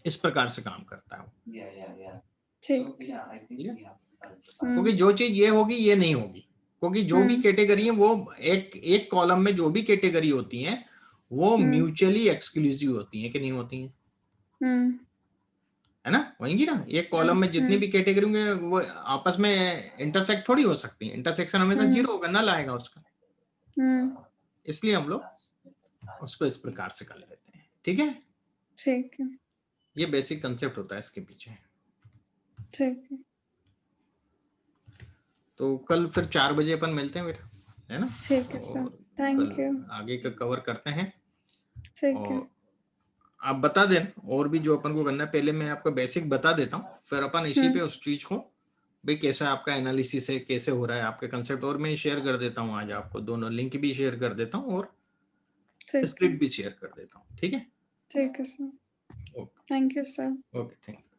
इस प्रकार से काम करता है, क्योंकि जो चीज ये होगी ये नहीं होगी, क्योंकि जो भी कैटेगरी है वो एक कॉलम में जो भी कैटेगरी होती है वो म्यूचुअली एक्सक्लूसिव होती है कि नहीं होती है, है ना, होंगी ना। एक कॉलम में जितनी भी कैटेगरी होंगे वो आपस में इंटरसेक्ट थोड़ी हो सकती है, इंटरसेक्शन हमेशा 0 होगा, नल आएगा उसका, इसलिए हम लोग उसको इस प्रकार से कर लेते हैं। ठीक है, ठीक है, ये बेसिक कंसेप्ट होता है इसके पीछे। ठीक है, तो कल फिर 4 बजे अपन मिलते हैं बेटा, है ना। ठीक है सर, थैंक यू। आगे का कवर करते हैं, ठीक है, आप बता देना और भी जो अपन को करना है, पहले मैं आपको बेसिक बता देता हूँ, फिर अपन इसी पे उस चीज को भाई कैसा आपका एनालिसिस है, कैसे हो रहा है आपके कंसेप्ट, और मैं शेयर कर देता हूँ आज आपको, दोनों लिंक भी शेयर कर देता हूँ और स्क्रिप्ट भी शेयर कर देता हूँ। ठीक है, ठीक है sir, thank you sir. Okay, thank you.